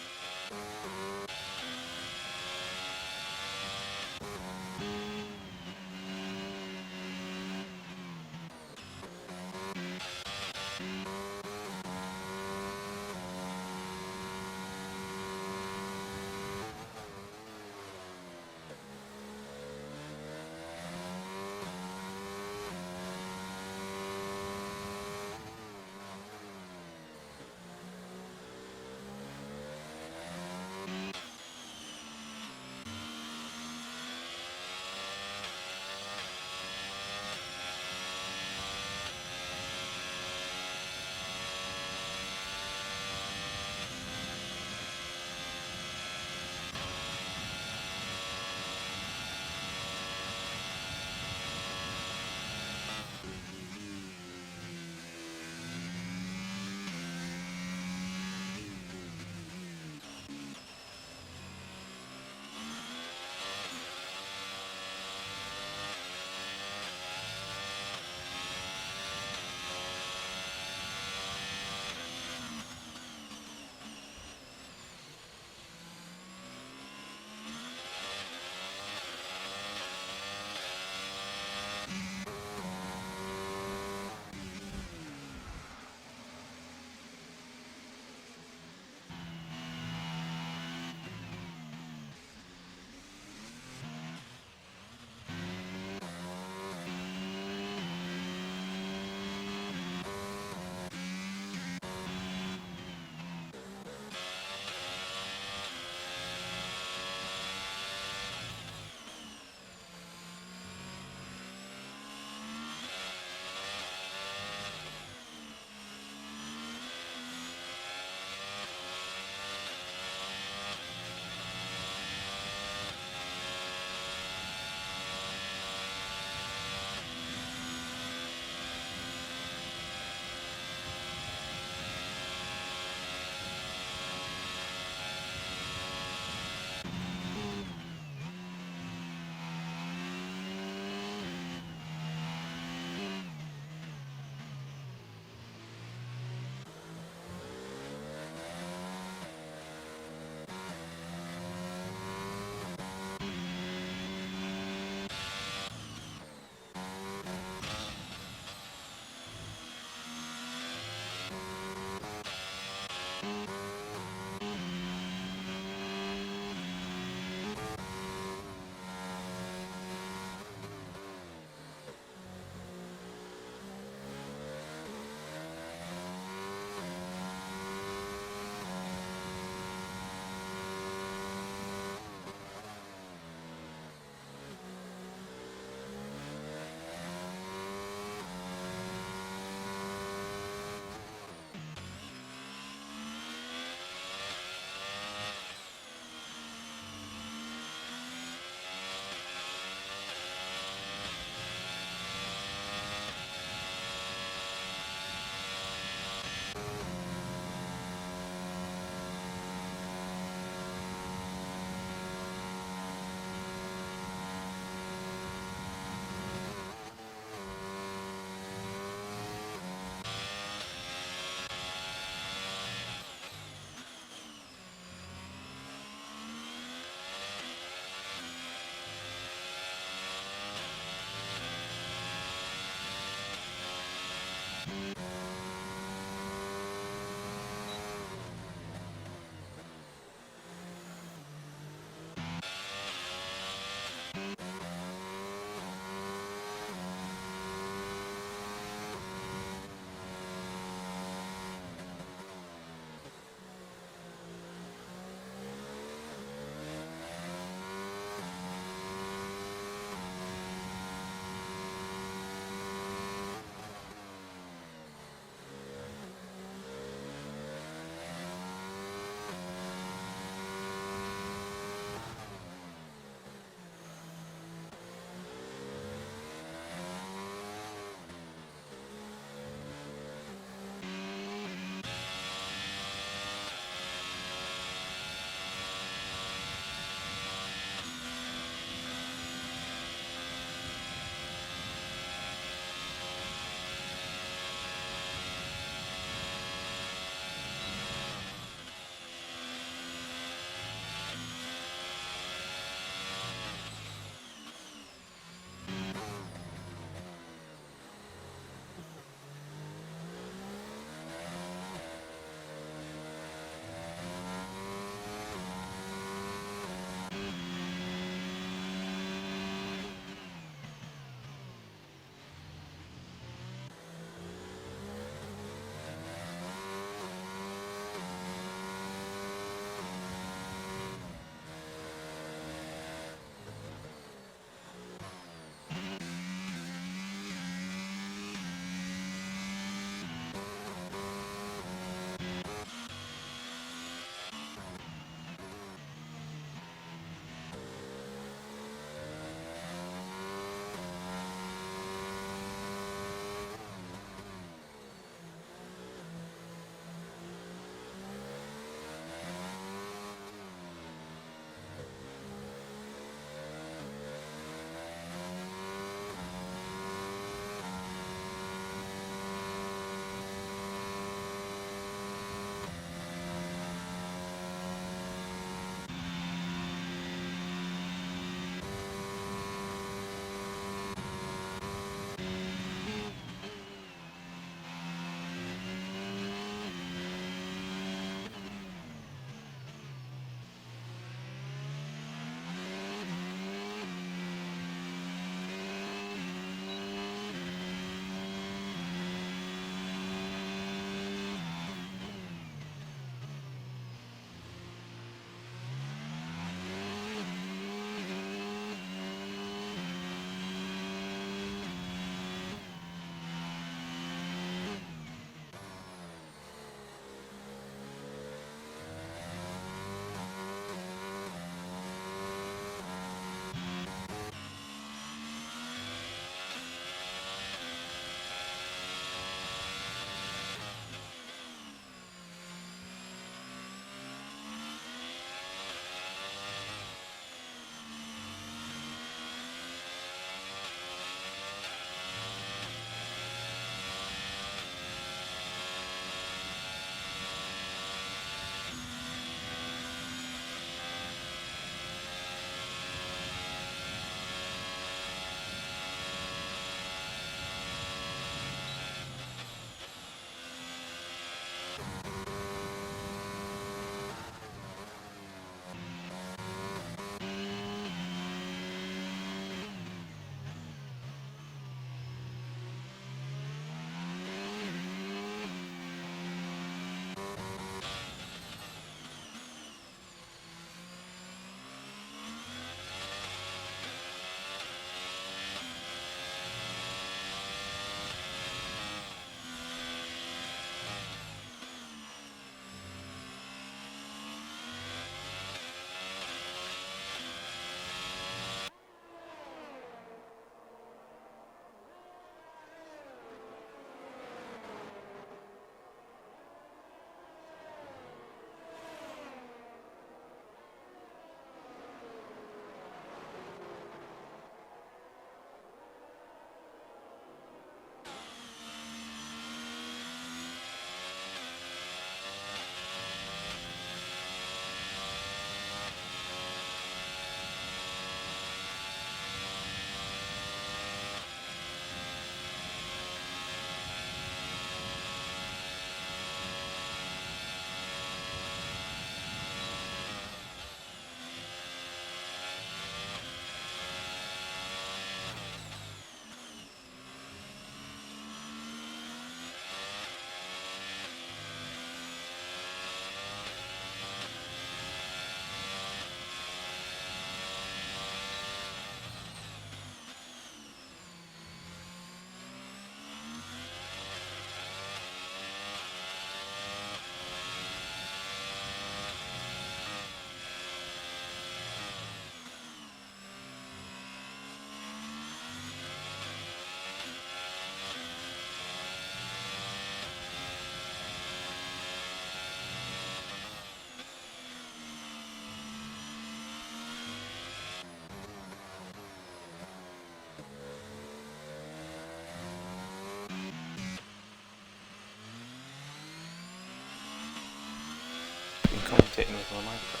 commentating with my microphone.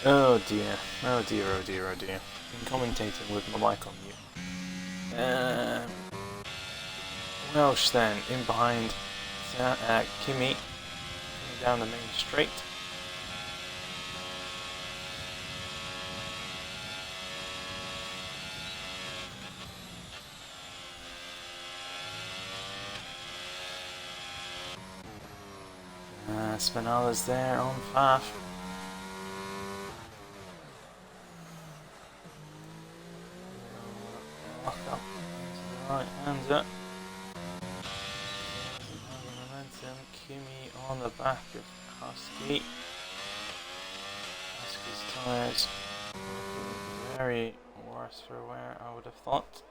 Oh dear, oh dear, oh dear, oh dear. I'm commentating with my mic on mute. Welsh then, in behind Kimi, coming down the main straight. Spinala's there on Faf. Lock up into the right hander. Momentum. Kimi on the back of Husky. Husky's tyres looking very worse for wear, I would have thought.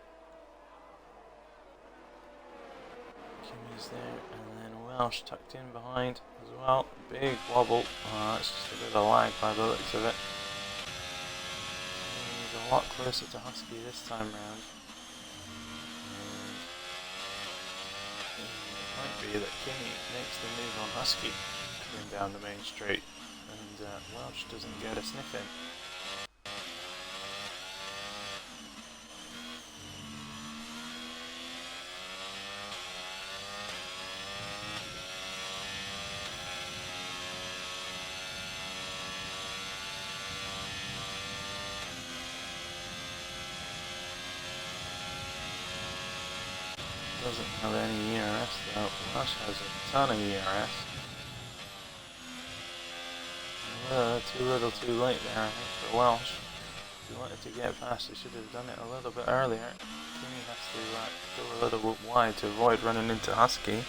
Kimi's there, and then Welsh tucked in behind as well. Big wobble. It's just a bit of lag by the looks of it. He's a lot closer to Husky this time round. And it might be that Kimi makes the move on Husky going down the main straight, and Welsh doesn't get a sniff in. Doesn't have any ERS though. Welsh has a ton of ERS. Too little too late there, I think, for Welsh. If he wanted to get past, he should have done it a little bit earlier. Kimi has to go a little bit wide to avoid running into Husky. And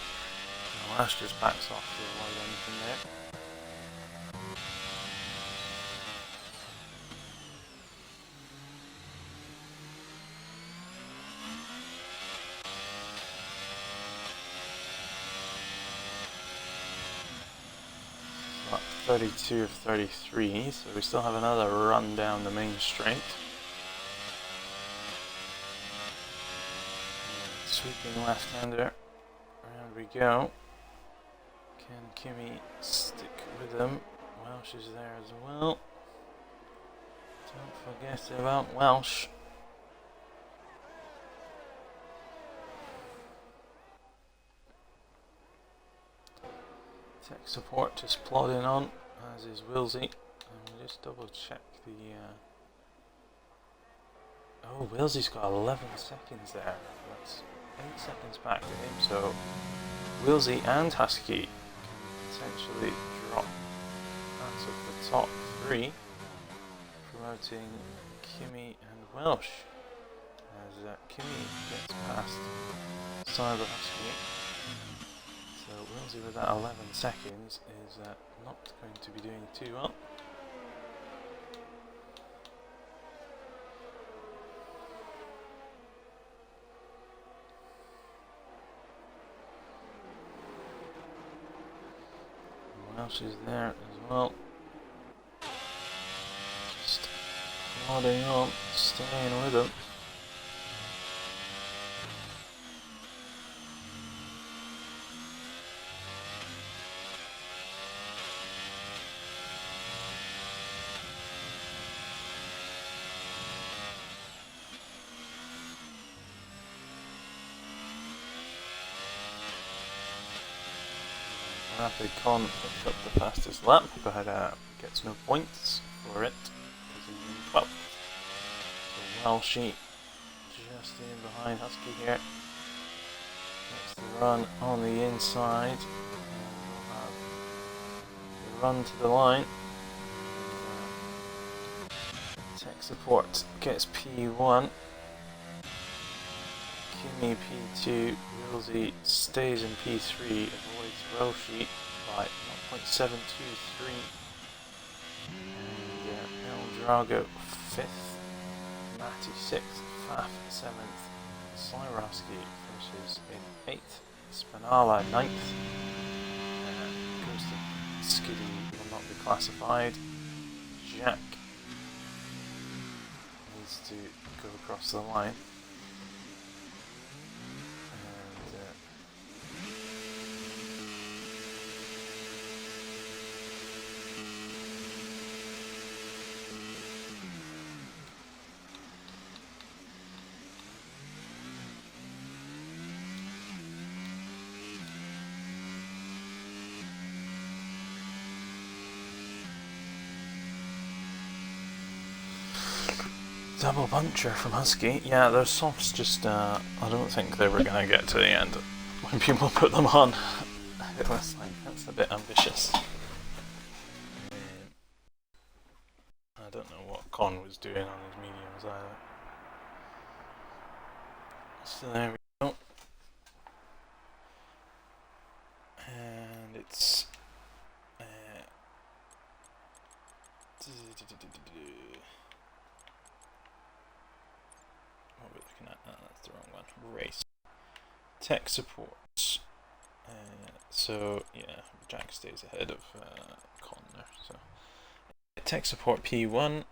Welsh just backs off to avoid anything there. Lap 32 of 33, so we still have another run down the main straight. Sweeping left-hander, around we go. Can Kimi stick with him? Welsh is there as well. Don't forget about Welsh. Tech support just plodding on, as is Wilsey. And we'll just double check the... Oh, Wilsey's got 11 seconds there. That's 8 seconds back to him, so Wilsey and Husky can potentially drop out of the top 3, promoting Kimi and Welsh, as Kimi gets past Cyber Husky. So Wilsey with that 11 seconds is not going to be doing too well. Welsh is there as well. Just plodding on, staying with him. Rapid Con picked up the fastest lap, but gets no points for it because he's in 12th. So Welshie just in behind Husky here. Gets the run on the inside. And we'll have the run to the line. Tech support gets P1. Kimi P2, Wilsey stays in P3, avoids Welshie by 0.723, and El Drago 5th, Matty 6th, Faf 7th, Slyrowski finishes in 8th, Spinala 9th, goes to Skiddy, will not be classified, Jack needs to go across the line. double puncture from Husky. Yeah, those softs just, I don't think they were going to get to the end when people put them on. It was like, that's a bit ambitious. I don't know what Con was doing on his mediums either. So there we go. And it's... what we're looking at, that's the wrong one. Race. Tech support. So yeah, Jack stays ahead of Con there. So tech support P1,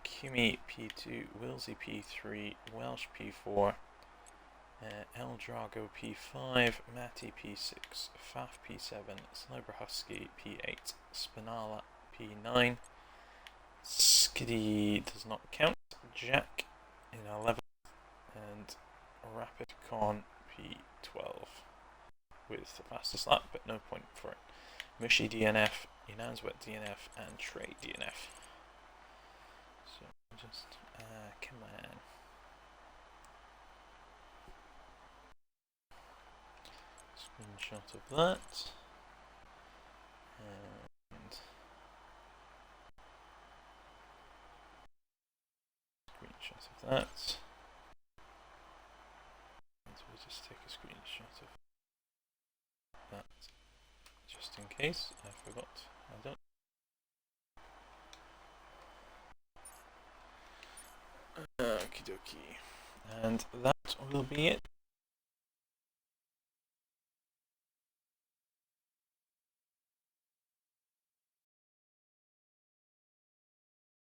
Kimi P2, Wilsey P3, Welsh P4, El Drago P5, Matty P6, Faf P7, Sniper Husky P8, Spinala P9, Skiddy does not count, Jack in 11th, and Rapid Con P12 with the fastest lap, but no point for it. Mushy DNF, Inanswet DNF, and Trey DNF. So just, come on. Screenshot of that. And screenshot of that. And we'll just take a screenshot of that just in case I forgot. I don't. Okie dokie. And that will be it